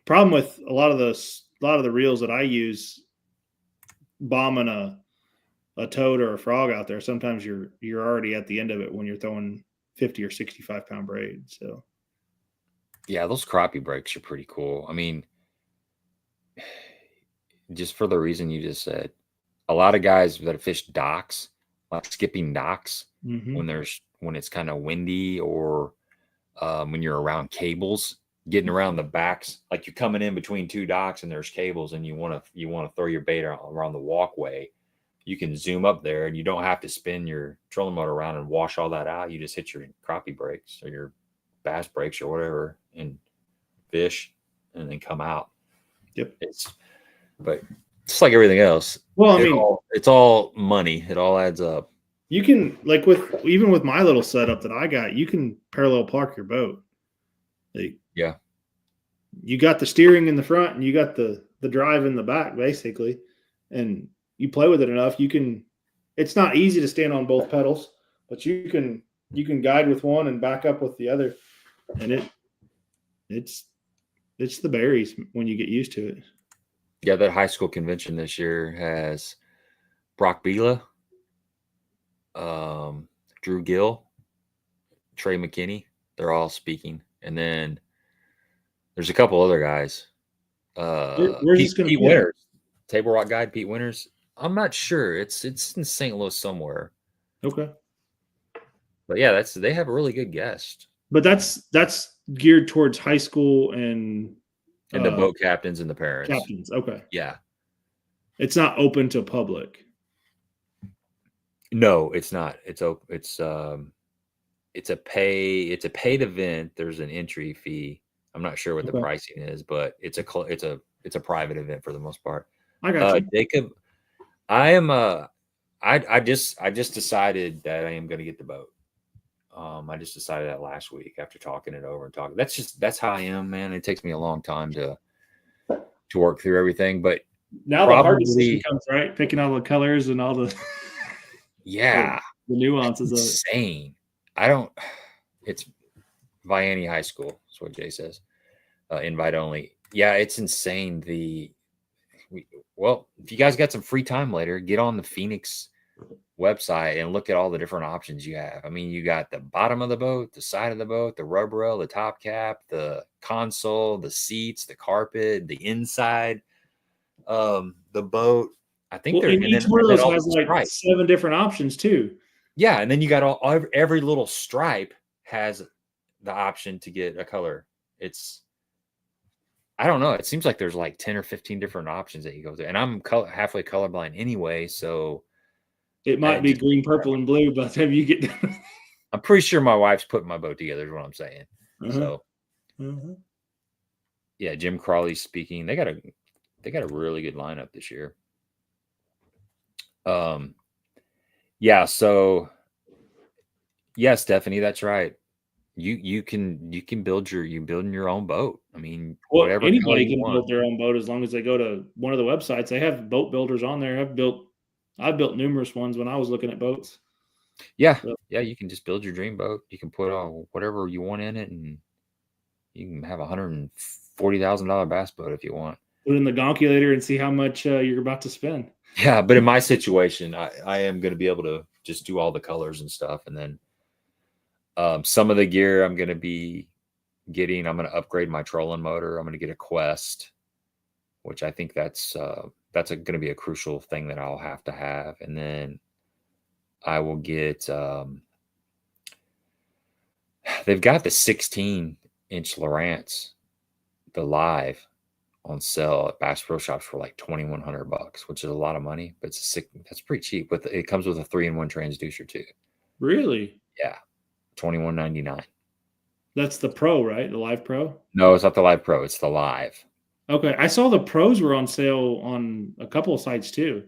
problem with a lot of the reels that I use, bombing a toad or a frog out there, sometimes you're already at the end of it when you're throwing 50 or 65 pound braid. So yeah, those crappie breaks are pretty cool. I mean, just for the reason you just said, a lot of guys that fish docks, like skipping docks, when it's kind of windy, or when you're around cables, getting around the backs, like you're coming in between 2 docks and there's cables, and you want to throw your bait around the walkway. You can zoom up there, and you don't have to spin your trolling motor around and wash all that out. You just hit your crappie brakes or your bass brakes or whatever and fish, and then come out. Yep. But just like everything else. Well, it's all money. It all adds up. You can, like, even with my little setup that I got, you can parallel park your boat. Yeah. you got the steering in the front and you got the drive in the back, basically, and you play with it enough, you can. It's not easy to stand on both pedals, but you can guide with one and back up with the other, and it's the berries when you get used to it. Yeah, that high school convention this year has Brock Bila, Drew Gill, Trey McKinney. They're all speaking, and then there's a couple other guys. Where's Pete Winters, Table Rock guide Pete Winters. I'm not sure. It's in St. Louis somewhere. Okay, but yeah, they have a really good guest. But that's geared towards high school and the boat captains and the parents. Captains, okay. Yeah, it's not open to public. No, it's not. It's a paid event. There's an entry fee. I'm not sure what the pricing is, but it's a private event for the most part. I got you. Jacob, I just decided that I am going to get the boat. I just decided that last week after talking it over and talking. That's how I am, man. It takes me a long time to work through everything, but now the hard decision comes, right? Picking all the colors and all the the nuances of it. Insane. It's Vianney High School. That's what Jay says. Invite only. Yeah, it's insane. If you guys got some free time later, get on the Phoenix website and look at all the different options you have. I mean, you got the bottom of the boat, the side of the boat, the rub rail, the top cap, the console, the seats, the carpet, the inside, the boat. I think each one of those has like 7 different options too. Yeah, and then you got every little stripe has the option to get a color. I don't know. It seems like there's like 10 or 15 different options that you go through, and I'm halfway colorblind anyway, so it might be green, purple, and blue by the time you get done. I'm pretty sure my wife's putting my boat together is what I'm saying. So, yeah, Jim Crawley's speaking. They got a really good lineup this year. Yeah. So, yeah, Stephanie, that's right. You can build your own boat. I mean, whatever. Anybody can build their own boat as long as they go to one of the websites. They have boat builders on there. I've built numerous ones when I was looking at boats. Yeah. So, yeah. You can just build your dream boat. You can put whatever you want in it, and you can have $140,000 bass boat if you want. Put in the gonculator and see how much you're about to spend. Yeah. But in my situation, I am going to be able to just do all the colors and stuff. And then some of the gear I'm going to be getting, I'm going to upgrade my trolling motor. I'm going to get a Quest, which I think that's going to be a crucial thing that I'll have to have. And then I will get, they've got the 16-inch Lowrance, the live, on sale at Bass Pro Shops for like $2,100, which is a lot of money, but that's pretty cheap. But it comes with a 3-in-1 transducer too. Really? Yeah, $21.99. That's the Pro, right? The Live Pro? No, it's not the Live Pro. It's the Live. Okay, I saw the Pros were on sale on a couple of sites too.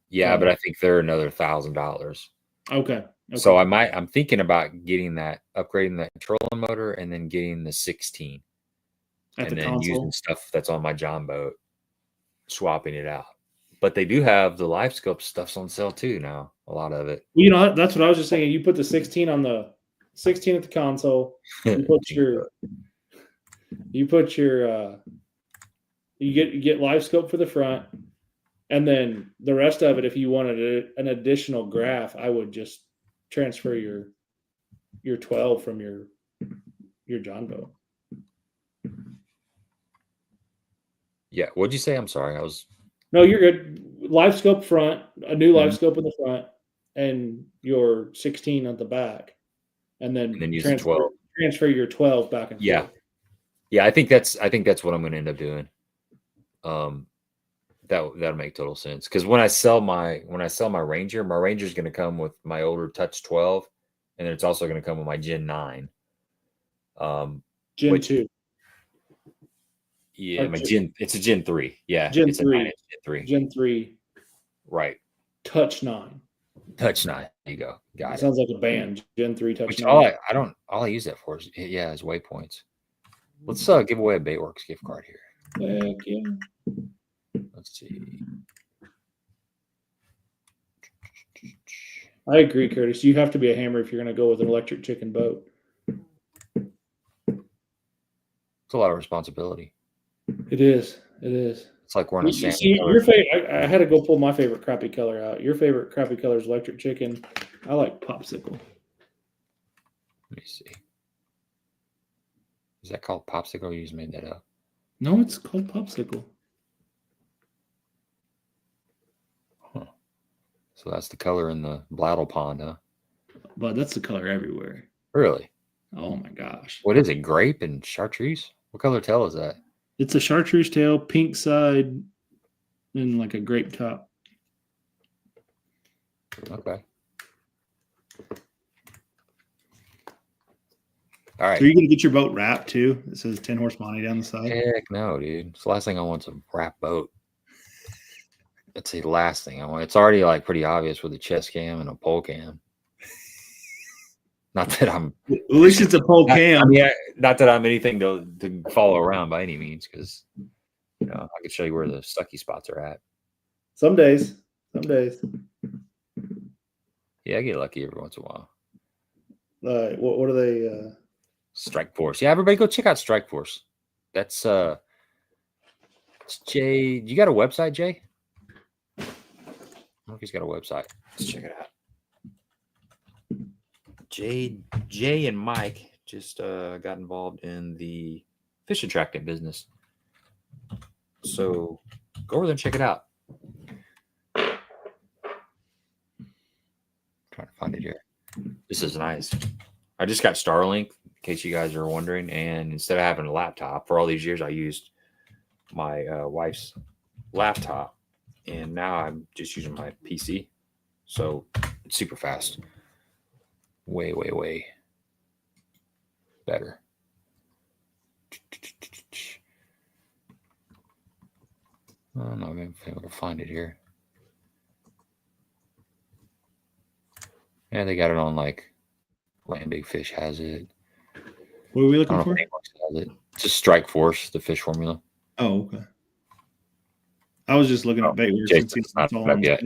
Yeah, but I think they're another $1,000. Okay. So I'm thinking about getting that, upgrading the trolling motor, and then getting the 16, and then using stuff that's on my John boat, swapping it out. But they do have the Live Scope stuff's on sale too now. A lot of it. Well, you know, that's what I was just saying. You put the 16 on the 16 at the console. You get Live Scope for the front, and then the rest of it, if you wanted an additional graph, I would just transfer your 12 from your John boat. Yeah. What'd you say? I'm sorry. No, you're good. Live Scope front, a new Live Scope in the front, and your 16 at the back, and then use the 12. Transfer your 12 back and forth. Yeah. I think that's what I'm going to end up doing. That'll make total sense, because when I sell my Ranger, my Ranger is going to come with my older Touch 12, and then it's also going to come with my Gen 9. Gen 2. Yeah, it's a Gen 3. Yeah, it's a 9-inch Gen 3. Gen 3. Right. Touch 9. Touch 9. There you go. Got it. Sounds like a band. Gen 3 Touch 9. All I use that for is waypoints. Let's give away a Baitworks gift card here. Heck yeah. Let's see. I agree, Curtis. You have to be a hammer if you're going to go with an electric chicken boat. It's a lot of responsibility. It is. It is. It's like wearing a You salmon see, color. your favorite. I had to go pull my favorite crappie color out. Your favorite crappie color is electric chicken. I like popsicle. Let me see. Is that called popsicle? Or you just made that up? No, it's called popsicle. Huh. So that's the color in the bladle pond, huh? But that's the color everywhere. Really? Oh my gosh. What is it? Grape and chartreuse? What color tail is that? It's a chartreuse tail, pink side, and like a grape top. Okay. All right. So you're going to get your boat wrapped too? It says 10 horse Monty down the side. Heck no, dude. It's the last thing I want is a wrap boat. That's the last thing I want. It's already like pretty obvious with a chest cam and a pole cam. Not that I'm. At least it's a pole cam. I mean, not that I'm anything to follow around by any means, because I can show you where the sucky spots are at. Some days. Some days. Yeah, I get lucky every once in a while. What are they? Strike Force. Yeah, everybody go check out Strike Force. That's it's Jay. You got a website, Jay? I don't know if he's got a website. Let's check it out. Jay and Mike just got involved in the fish attractant business. So go over there and check it out. Trying to find it here. This is nice. I just got Starlink, in case you guys are wondering. And instead of having a laptop, for all these years, I used my wife's laptop. And now I'm just using my PC. So it's super fast. Way, way, way better. I don't know if I'm able to find it here. Yeah, they got it on like Land Big Fish has it. What are we looking for? Has it. It's just Strike Force, the fish formula. Oh, okay. I was just looking at Baitworks. Jason's not up yet.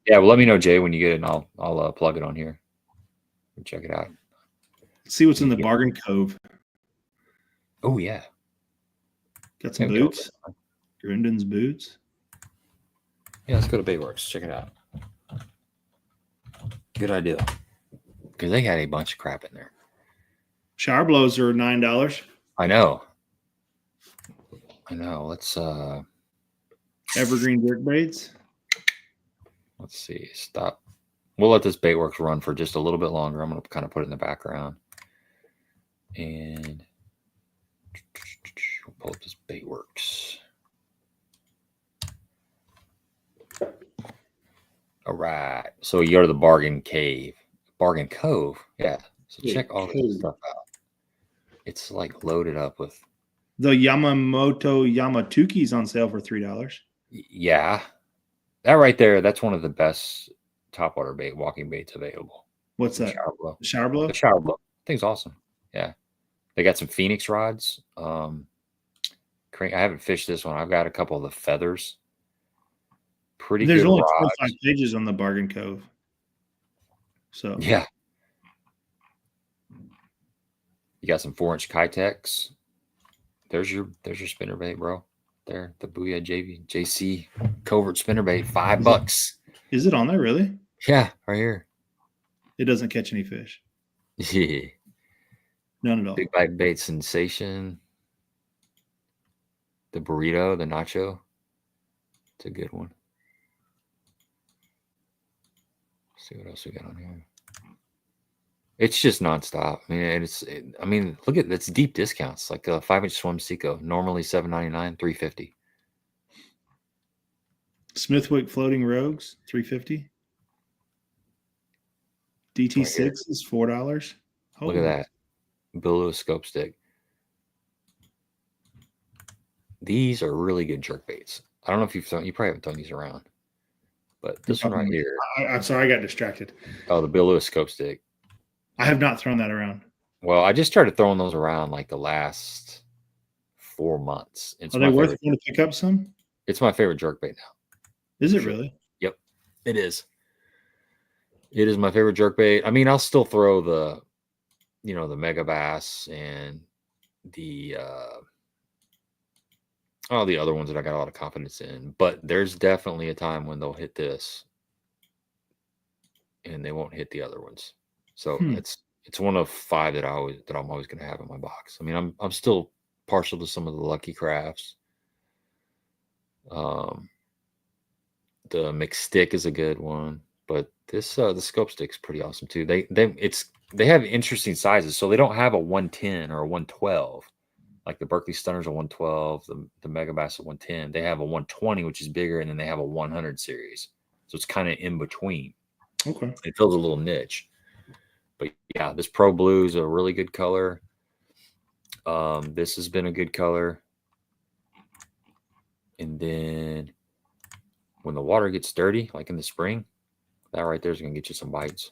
Yeah, well, let me know, Jay, when you get it, and I'll plug it on here. Check it out. See what's in the bargain cove. Oh yeah, Got some boots. Grundon's boots. Yeah, let's go to Baitworks. Check it out. Good idea. Because they got a bunch of crap in there. Shower blows are $9. I know. Let's Evergreen jerk braids. Let's see. Stop. We'll let this Baitworks run for just a little bit longer. I'm going to kind of put it in the background. And we'll pull up this Baitworks. All right. So you go to the Bargain Cove. Yeah. So check all this stuff out. It's like loaded up with. The Yamamoto Yamatuki's on sale for $3. Yeah. That right there, that's one of the best topwater bait, walking baits available. What's that? Shower blow. The shower blow? The shower blow. Thing's awesome. Yeah. They got some Phoenix rods. I haven't fished this one. I've got a couple of the feathers. Pretty There's good only rods. 25 pages on the Bargain Cove. So yeah. You got some 4-inch Kitex. There's your spinnerbait, bro. There, the Booyah JC covert spinnerbait, $5. Is it on there really? Yeah, right here. It doesn't catch any fish. Yeah. None at all. Big Bite Bait Sensation. The burrito, the nacho. It's a good one. Let's see what else we got on here. It's just nonstop. I mean, look at that's deep discounts. Like a 5-inch Swim Seco, normally $7.99, $3.50. Smithwick Floating Rogues, $3.50. DT6 Right is $4. Look at that. Bill Lewis Scope Stick. These are really good jerk baits. I don't know if you probably haven't thrown these around, but this one right here. I'm sorry, I got distracted. Oh, the Bill Lewis Scope Stick. I have not thrown that around. Well, I just started throwing those around like the last 4 months. It's Are my they worth favorite. going to pick up some? It's my favorite jerkbait now. Is it Sure. really? Yep, it is. It is my favorite jerkbait. I mean, I'll still throw the, the mega bass and the all the other ones that I got a lot of confidence in. But there's definitely a time when they'll hit this, and they won't hit the other ones. So it's one of 5 that I'm always going to have in my box. I mean, I'm still partial to some of the Lucky Crafts. The McStick is a good one, but this the Scope Stick's pretty awesome too. They have interesting sizes, so they don't have a 110 or a 112 like the Berkeley Stunners are 112, the Mega Bass are 110. They have a 120, which is bigger, and then they have a 100 series, so it's kind of in between. Okay, it fills a little niche. But yeah, this Pro Blue is a really good color. This has been a good color. And then when the water gets dirty, like in the spring, that right there is going to get you some bites.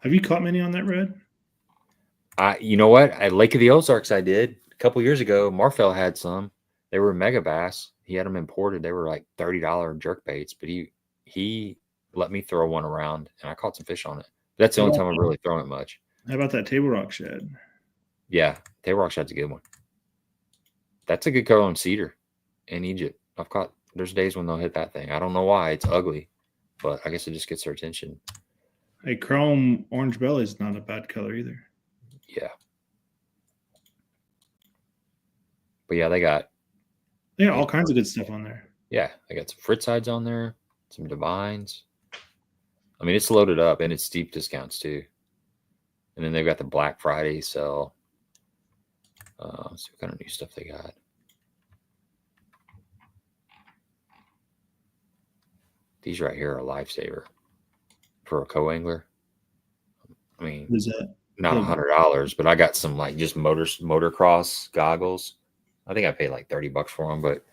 have you caught many on that red? You know what? At Lake of the Ozarks, I did a couple years ago. Marfell had some. They were mega bass. He had them imported. They were like $30 jerk baits, but he let me throw one around, and I caught some fish on it. That's the only time I've really thrown it much. How about that Table Rock shad? Yeah, Table Rock shad's a good one. That's a good color on cedar in Egypt. I've caught. There's days when they'll hit that thing. I don't know why. It's ugly, but I guess it just gets their attention. A chrome orange belly is not a bad color either. Yeah. But yeah, they got all kinds of good stuff on there. Yeah, I got some Fritzides on there, some Divines. I mean, it's loaded up, and it's deep discounts too. And then they've got the Black Friday sale. Let's see what kind of new stuff they got. These right here are a lifesaver for a co-angler. I mean, What is that? Not $100, but I got some like just motocross goggles. I think I paid like $30 for them, but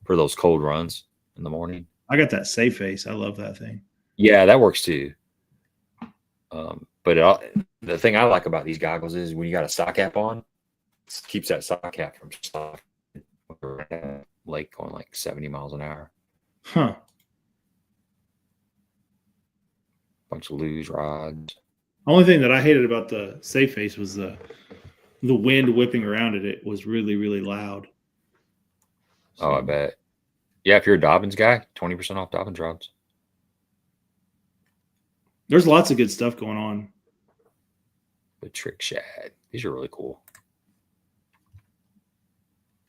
for those cold runs in the morning. I got that Safe Face. I love that thing. Yeah, that works too. But the thing I like about these goggles is when you got a sock cap on, it keeps that sock cap from stopping lake going like 70 miles an hour. Huh. Bunch of luge rods. Only thing that I hated about the Safe Face was the wind whipping around it. It was really, really loud. So, I bet. Yeah, if you're a Dobbins guy, 20% off Dobbins rods. There's lots of good stuff going on. The Trick Shad. These are really cool.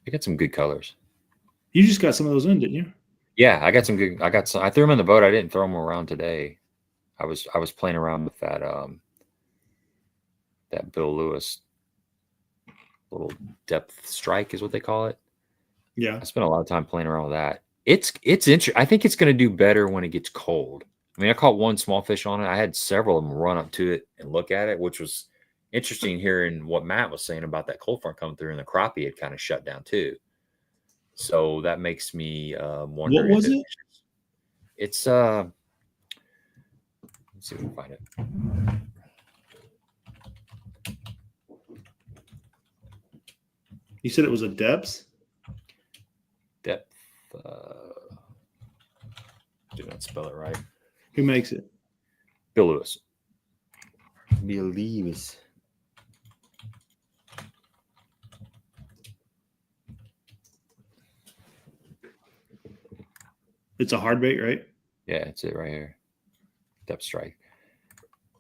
They got some good colors. You just got some of those in, didn't you? Yeah, I got some good. I threw them in the boat. I didn't throw them around today. I was playing around with that that Bill Lewis little depth strike is what they call it. Yeah, I spent a lot of time playing around with that. It's interesting. I think it's going to do better when it gets cold. I mean, I caught one small fish on it. I had several of them run up to it and look at it, which was interesting hearing what Matt was saying about that cold front coming through, and the crappie had kind of shut down too. So that makes me wonder. What was it? It's let's see if we can find it. You said it was a depth? Depth. Did not spell it right. Who makes it? Bill Lewis. Bill Lewis. It's a hard bait, right? Yeah, it's it right here. Depth strike.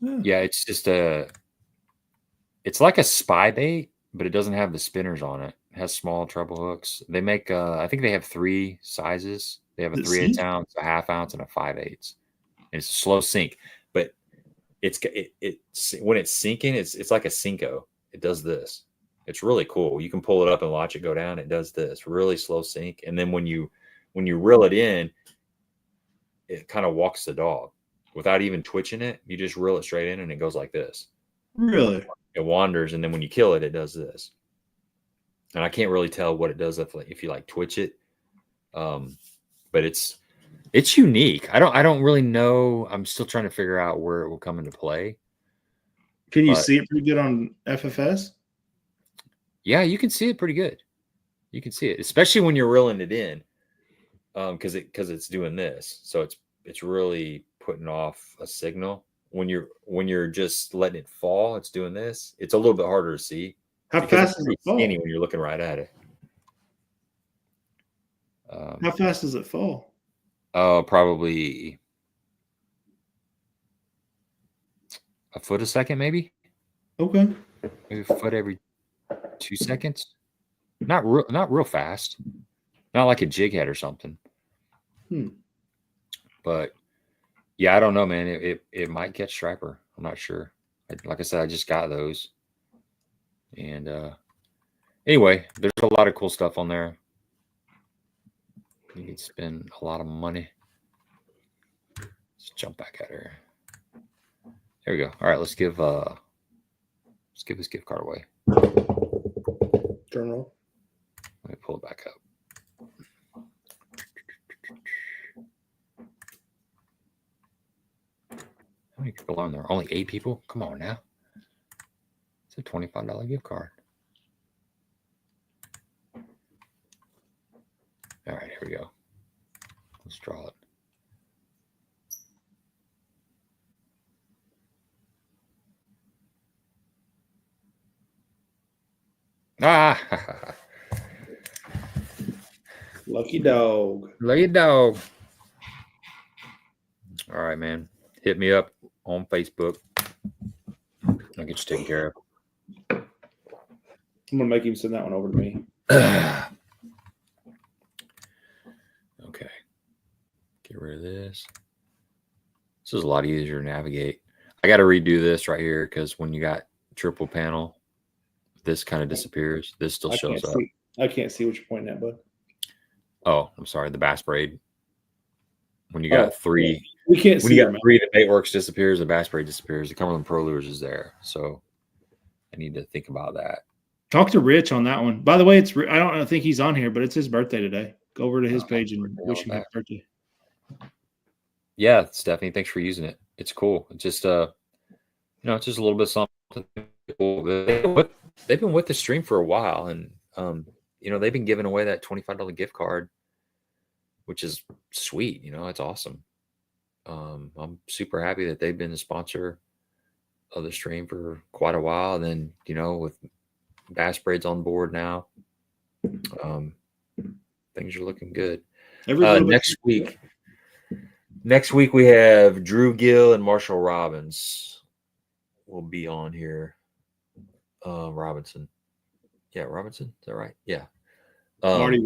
Yeah. Yeah, it's just it's like a spy bait, but it doesn't have the spinners on it. It has small treble hooks. They make I think they have 3 sizes. They have a 3/8 ounce, a 1/2 ounce, and a 5/8. And it's a slow sink, but it's when it's sinking, it's like a Cinco. It does this. It's really cool. You can pull it up and watch it go down. It does this really slow sink, and then when you reel it in, it kind of walks the dog without even twitching it. You just reel it straight in, and it goes like this. Really? It wanders, and then when you kill it, it does this. And I can't really tell what it does if you like twitch it. But it's unique. I don't really know. I'm still trying to figure out where it will come into play. Can you see it pretty good on FFS? Yeah, you can see it pretty good. You can see it, especially when you're reeling it in, because it's doing this. So it's really putting off a signal. When you're just letting it fall, it's doing this. It's a little bit harder to see. How fast does it fall? Skinny when you're looking right at it. How fast does it fall? Probably a foot a second, maybe. Okay. Maybe a foot every 2 seconds. Not real fast. Not like a jig head or something. But yeah, I don't know, man. It might catch striper. I'm not sure. Like I said, I just got those. And anyway, there's a lot of cool stuff on there. You can spend a lot of money. Let's jump back at her. There we go. All right, let's give this gift card away. Drum roll. Let me pull it back up. How many people are on there? Only 8 people? Come on now. It's a $25 gift card. All right, here we go. Let's draw it. Ah! Lucky dog. Lucky dog. All right, man. Hit me up on Facebook. I'll get you taken care of. I'm gonna make him send that one over to me. Okay. Get rid of this. This is a lot easier to navigate. I got to redo this right here because when you got triple panel, this kind of disappears. This still shows up. I can't see what you're pointing at, bud. Oh, I'm sorry. The bass braid. When you got 3, we can't see. When you got 3, the Baitworks disappears. The bass braid disappears. The Cumberland Pro Lures is there. So I need to think about that. Talk to Rich on that one. By the way, I don't think he's on here, but it's his birthday today. Go over to his page and wish him happy birthday. Yeah, Stephanie, thanks for using it. It's cool. It's just it's just a little bit something cool. They've been with the stream for a while, and they've been giving away that $25 gift card, which is sweet. It's awesome. I'm super happy that they've been the sponsor of the stream for quite a while. And then, with Bass Braid's on board now, things are looking good. Next week we have Drew Gill and Marshall Robbins will be on here. Robinson. Yeah, Robinson. Is that right? Yeah. Marty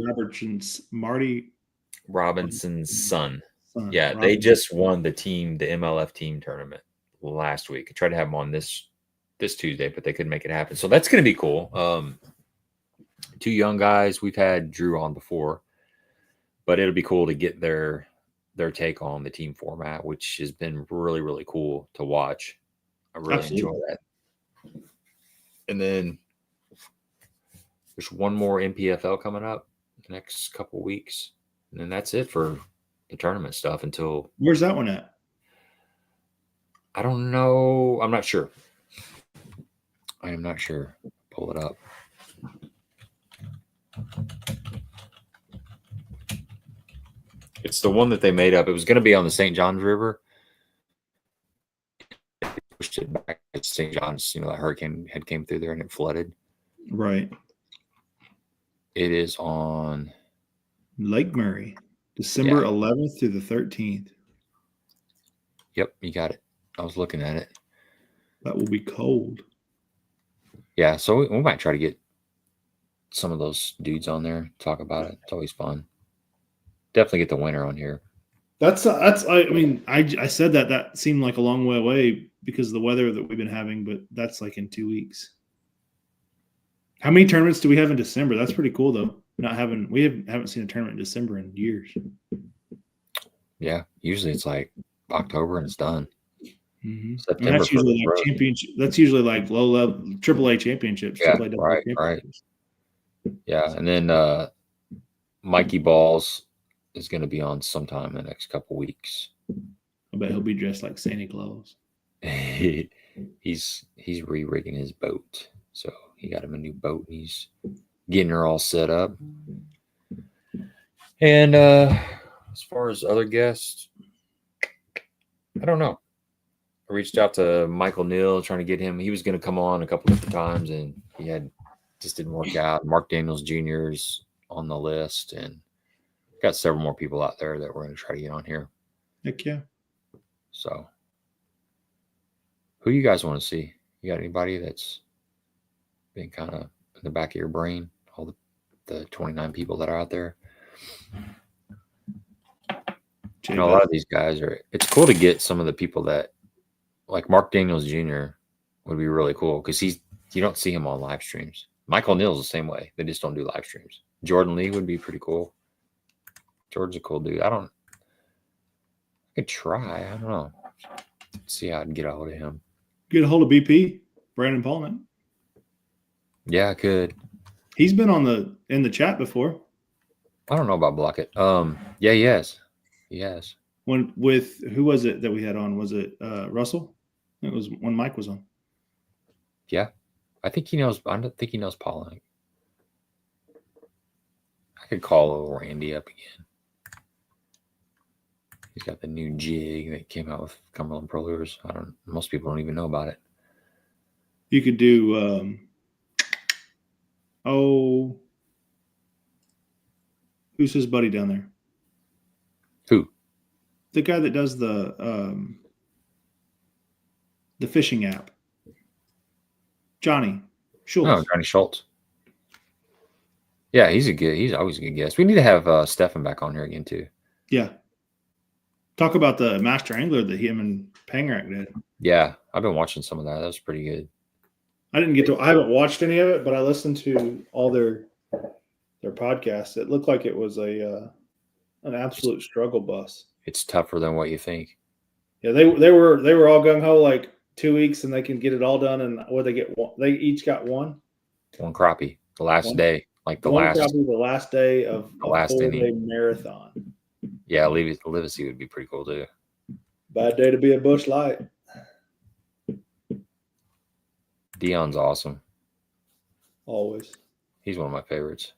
Robinson's son. Yeah, Robinson. They just won the MLF team tournament last week. I tried to have them on this Tuesday, but they couldn't make it happen. So that's going to be cool. 2 young guys. We've had Drew on before, but it'll be cool to get their take on the team format, which has been really, really cool to watch. I really enjoy that. And then there's one more MPFL coming up the next couple weeks. And then that's it for the tournament stuff until. Where's that one at? I don't know. I'm not sure. I am not sure. Pull it up. It's the one that they made up. It was going to be on the St. Johns River. They pushed it back at St. Johns. That hurricane had came through there and it flooded. Right. It is on Lake Murray, December 11th through the 13th. Yep, you got it. I was looking at it. That will be cold. Yeah, so we might try to get some of those dudes on there, talk about it. It's always fun. Definitely get the winner on here. I said that seemed like a long way away because of the weather that we've been having, but that's like in 2 weeks. How many tournaments do we have in December? That's pretty cool though. We haven't seen a tournament in December in years. Yeah, usually it's like October and it's done. Mm-hmm. September. That's usually like championship. That's usually like low level AAA championships. Yeah, AAA right. Yeah, and then Mikey Balls is going to be on sometime in the next couple weeks. I bet he'll be dressed like Santa Claus. he's re-rigging his boat. So he got him a new boat and he's getting her all set up. And as far as other guests, I don't know. I reached out to Michael Neal trying to get him. He was going to come on a couple different times and he just didn't work out. Mark Daniels Jr. is on the list and got several more people out there that we're going to try to get on here. Heck yeah. So who you guys want to see? You got anybody that's been kind of in the back of your brain? All the 29 people that are out there. You know, a lot of these guys it's cool to get some of the people that, like Mark Daniels Jr. would be really cool because you don't see him on live streams. Michael Neal's the same way. They just don't do live streams. Jordan Lee would be pretty cool. Jordan's a cool dude. I could try. I don't know. See how I can get a hold of him. Get a hold of BP, Brandon Paulman. Yeah, I could. He's been in the chat before. I don't know about Blockit. Yeah, he has. He has. Who was it that we had on? Was it Russell? It was when Mike was on. Yeah. I think he knows. I don't think he knows Paul. I could call old Randy up again. He's got the new jig that came out with Cumberland Pro Lures. Most people don't even know about it. You could do who's his buddy down there? Who? The guy that does the fishing app. Johnny Schultz. Oh, Johnny Schultz. Yeah, he's always a good guest. We need to have Stefan back on here again too. Yeah. Talk about the master angler that him and Pangrak did. Yeah, I've been watching some of that. That was pretty good. I haven't watched any of it, but I listened to all their podcasts. It looked like it was an absolute struggle bus. It's tougher than what you think. Yeah, they were all gung ho like 2 weeks and they can get it all done. And what they get, they each got one crappie the last day, like the last day of the last day marathon. Yeah, Livesey would be pretty cool too. Bad day to be a bush light. Dion's awesome. Always. He's one of my favorites.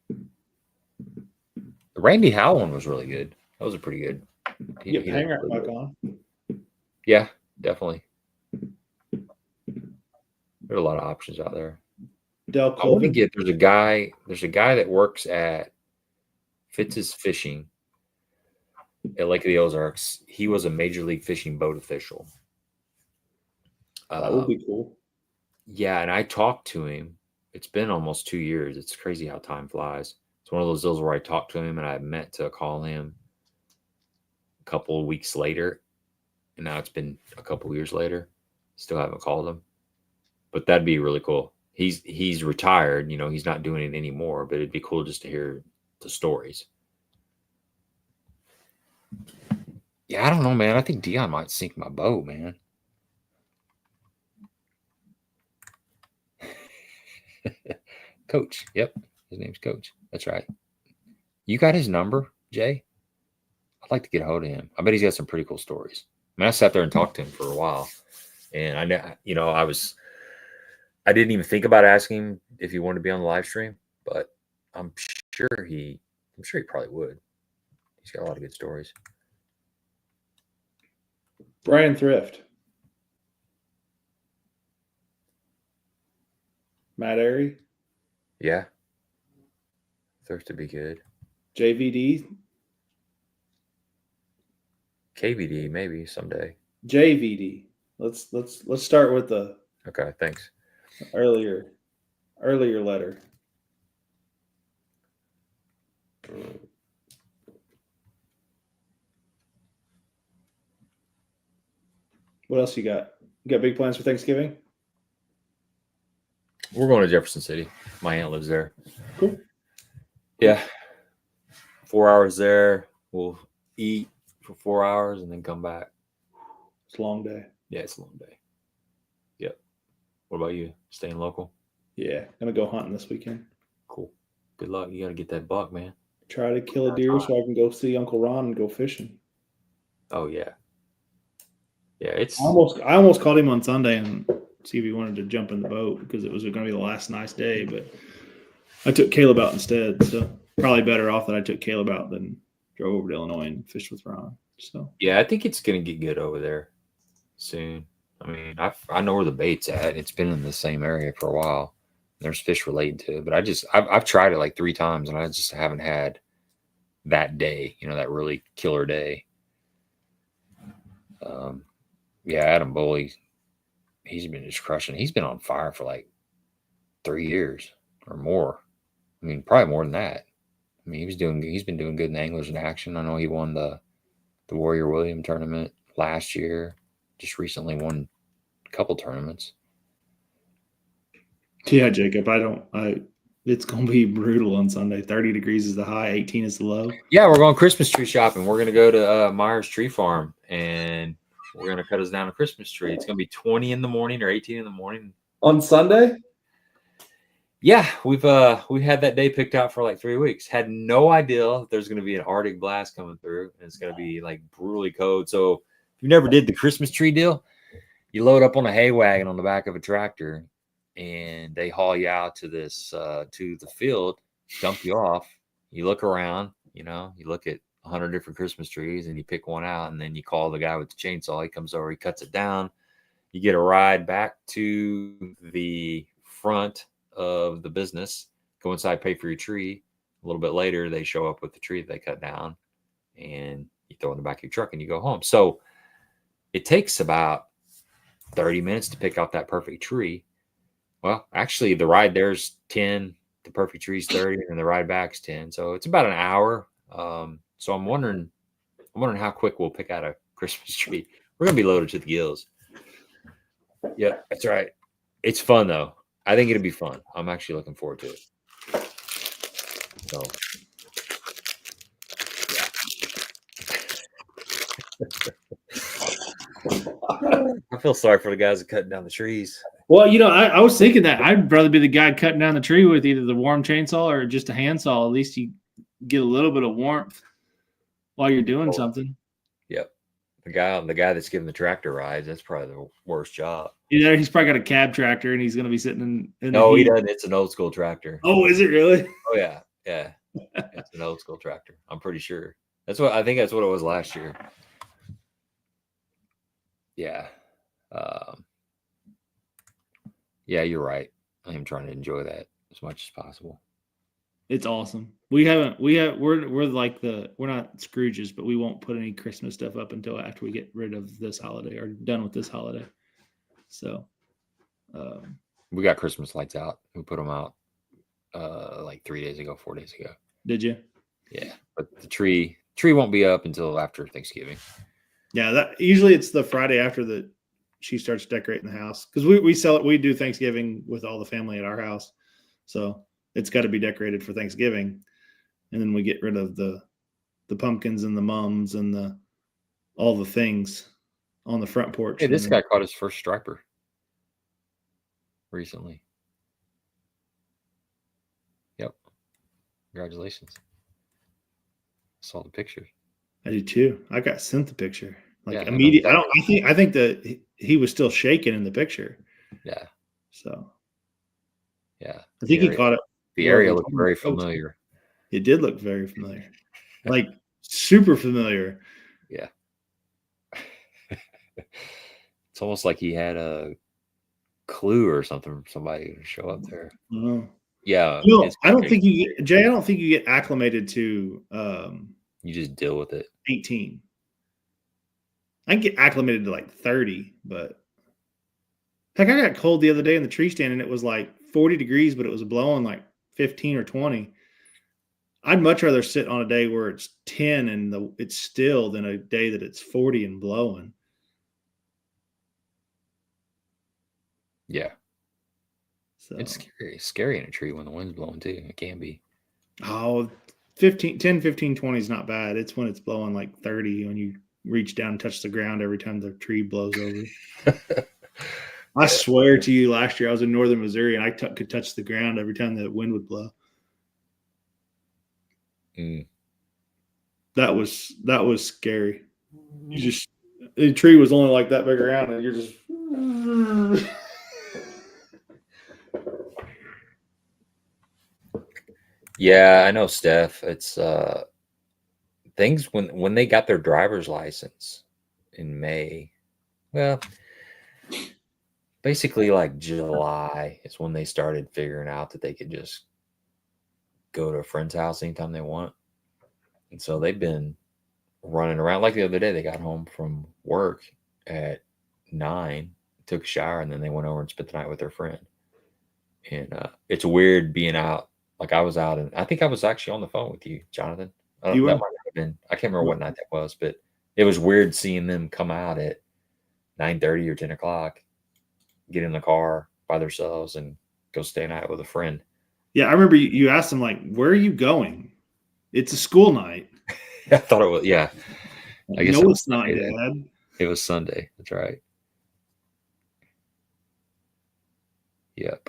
The Randy Howell one was really good. That was a pretty good. Get Pangrak back on. Yeah, definitely. There's a lot of options out there. I want to get there's a guy that works at Fitz's Fishing at Lake of the Ozarks. He was a Major League Fishing boat official. That would be cool. Yeah, and I talked to him. It's been almost 2 years. It's crazy how time flies. It's one of those deals where I talked to him and I meant to call him a couple of weeks later. And now it's been a couple of years later. Still haven't called him. But that'd be really cool. He's retired. You know, he's not doing it anymore. But it'd be cool just to hear the stories. Yeah, I don't know, man. I think Dion might sink my boat, man. Coach. Yep. His name's Coach. That's right. You got his number, Jay? I'd like to get a hold of him. I bet he's got some pretty cool stories. I mean, I sat there and talked to him for a while. And I know, you know, I didn't even think about asking him if he wanted to be on the live stream, but I'm sure he probably would. He's got a lot of good stories. Brian Thrift. Matt Airy. Yeah. Thrift to be good. JVD. KVD maybe someday. JVD. Let's start with the Okay, thanks. Earlier letter. What else you got? You got big plans for Thanksgiving? We're going to Jefferson City. My aunt lives there. Cool. Yeah. 4 hours there. We'll eat for 4 hours and then come back. It's a long day. Yeah, it's a long day. Yep. What about you? Staying local? Yeah. Gonna go hunting this weekend. Cool. Good luck. You got to get that buck, man. Try to kill a deer so I can go see Uncle Ron and go fishing. Oh, yeah. Yeah, it's I almost called him on Sunday and see if he wanted to jump in the boat because it was going to be the last nice day, but I took Caleb out instead. So probably better off that I took Caleb out than drove over to Illinois and fished with Ron. So yeah, I think it's gonna get good over there soon. I mean, I know where the bait's at. It's been in the same area for a while. There's fish related to it, but I've tried it like 3 times and I just haven't had that day, that really killer day. Yeah, Adam Boley, he's been just crushing. He's been on fire for like 3 years or more. I mean, probably more than that. I mean, he's been doing good in Anglers in Action. I know he won the Warrior William tournament last year. Just recently won a couple tournaments. yeah, Jacob, it's going to be brutal on Sunday. 30 degrees is the high, 18 is the low. Yeah, we're going Christmas tree shopping. We're going to go to Myers Tree Farm, and we're going to cut us down a Christmas tree. It's going to be 20 in the morning or 18 in the morning. On Sunday? Yeah, we've had that day picked out for like 3 weeks. Had no idea there's going to be an Arctic blast coming through, and it's going to be like brutally cold. So if you never did the Christmas tree deal, you load up on a hay wagon on the back of a tractor, and they haul you out to this to the field, dump you off. You look around, you look at 100 different Christmas trees, and you pick one out, and then you call the guy with the chainsaw. He comes over, he cuts it down. You get a ride back to the front of the business, go inside, pay for your tree. A little bit later, they show up with the tree that they cut down, and you throw it in the back of your truck and you go home. So it takes about 30 minutes to pick out that perfect tree. Well, actually, the ride there's 10, the perfect tree's 30, and the ride back's 10. So it's about an hour. So I'm wondering how quick we'll pick out a Christmas tree. We're gonna be loaded to the gills. Yeah, that's right. It's fun though. I think it'll be fun. I'm actually looking forward to it. So, yeah. I feel sorry for the guys that cutting down the trees. Well, I was thinking that I'd rather be the guy cutting down the tree with either the warm chainsaw or just a handsaw. At least you get a little bit of warmth while you're doing something. Yep. The guy that's giving the tractor rides, that's probably the worst job. He's probably got a cab tractor and he's going to be sitting in No, he doesn't. It's an old school tractor. Oh, is it really? Oh, yeah. Yeah. It's an old school tractor. I'm pretty sure. I think that's what it was last year. Yeah. Yeah, you're right. I am trying to enjoy that as much as possible. It's awesome. We're not Scrooges, but we won't put any Christmas stuff up until after we get rid of this holiday or done with this holiday. So we got Christmas lights out. We put them out like 4 days ago. Did you? Yeah, but the tree won't be up until after Thanksgiving. Yeah, usually it's the Friday after she starts decorating the house because we sell it. We do Thanksgiving with all the family at our house, so it's got to be decorated for Thanksgiving, and then we get rid of the pumpkins and the mums and all the things on the front porch. Hey, this guy caught his first striper recently. Yep, congratulations! Saw the picture. I did too. I got sent the picture immediately. I think that he was still shaking in the picture. Yeah. So. Yeah. I think he caught it. The area looked very familiar. It did look very familiar, like super familiar. Yeah. It's almost like he had a clue or something from somebody to show up there. Yeah. I don't think you get acclimated to. You just deal with it. 18. I can get acclimated to like 30, but heck, I got cold the other day in the tree stand and it was like 40 degrees, but it was blowing like 15 or 20. I'd much rather sit on a day where it's 10 and it's still than a day that it's 40 and blowing. Yeah. So it's scary in a tree when the wind's blowing too. It can be. Oh, 10, 15, 20 is not bad. It's when it's blowing like 30 when you reach down and touch the ground every time the tree blows over. I swear to you, last year I was in northern Missouri and I could touch the ground every time the wind would blow. That was scary. You the tree was only like that big around, and you're just. Yeah, I know, Steph. It's things when they got their driver's license in May. Well, basically like July is when they started figuring out that they could just go to a friend's house anytime they want. And so they've been running around. Like the other day, they got home from work at 9, took a shower, and then they went over and spent the night with their friend. And it's weird being out. Like I was out, and I think I was actually on the phone with you, Jonathan. You That were? might have been. I can't remember what night that was, but it was weird seeing them come out at 9:30 or 10 o'clock, get in the car by themselves, and go stay a night with a friend. Yeah, I remember you asked them, like, where are you going? It's a school night. I thought it was, yeah. I guess no, it's not, Dad. It was Sunday. That's right. Yep.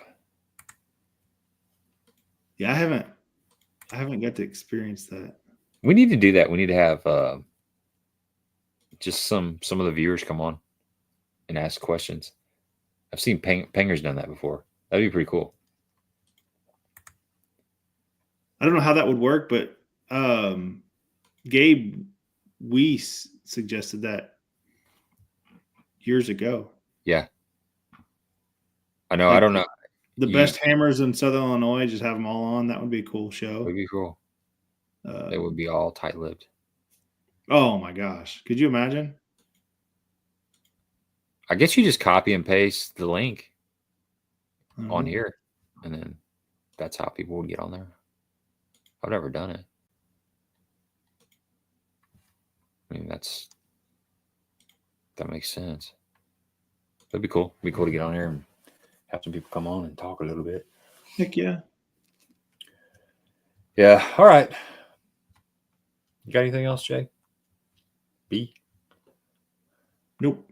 Yeah, I haven't got to experience that. We need to do that. We need to have just some of the viewers come on and ask questions. I've seen Penger's done that before. That'd be pretty cool. I don't know how that would work, but Gabe Weiss suggested that years ago. Yeah. I know. Like, I don't know. The best hammers in Southern Illinois, just have them all on. That would be a cool show. It would be cool. They would be all tight-lipped. Oh, my gosh. Could you imagine? I guess you just copy and paste the link on here, and then that's how people would get on there. I've never done it. I mean, that makes sense. That'd be cool. It'd be cool to get on here and have some people come on and talk a little bit. Heck yeah. Yeah. All right. You got anything else, Jay? B? Nope.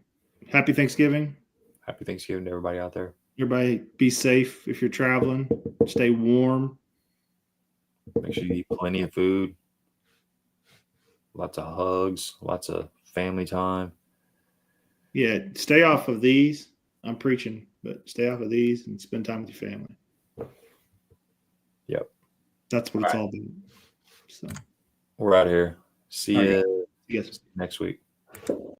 Happy Thanksgiving. Happy Thanksgiving to everybody out there. Everybody be safe if you're traveling. Stay warm. Make sure you eat plenty of food. Lots of hugs. Lots of family time. Yeah. Stay off of these. I'm preaching, but stay off of these and spend time with your family. That's what it's all about. So we're out here. See you right. next week.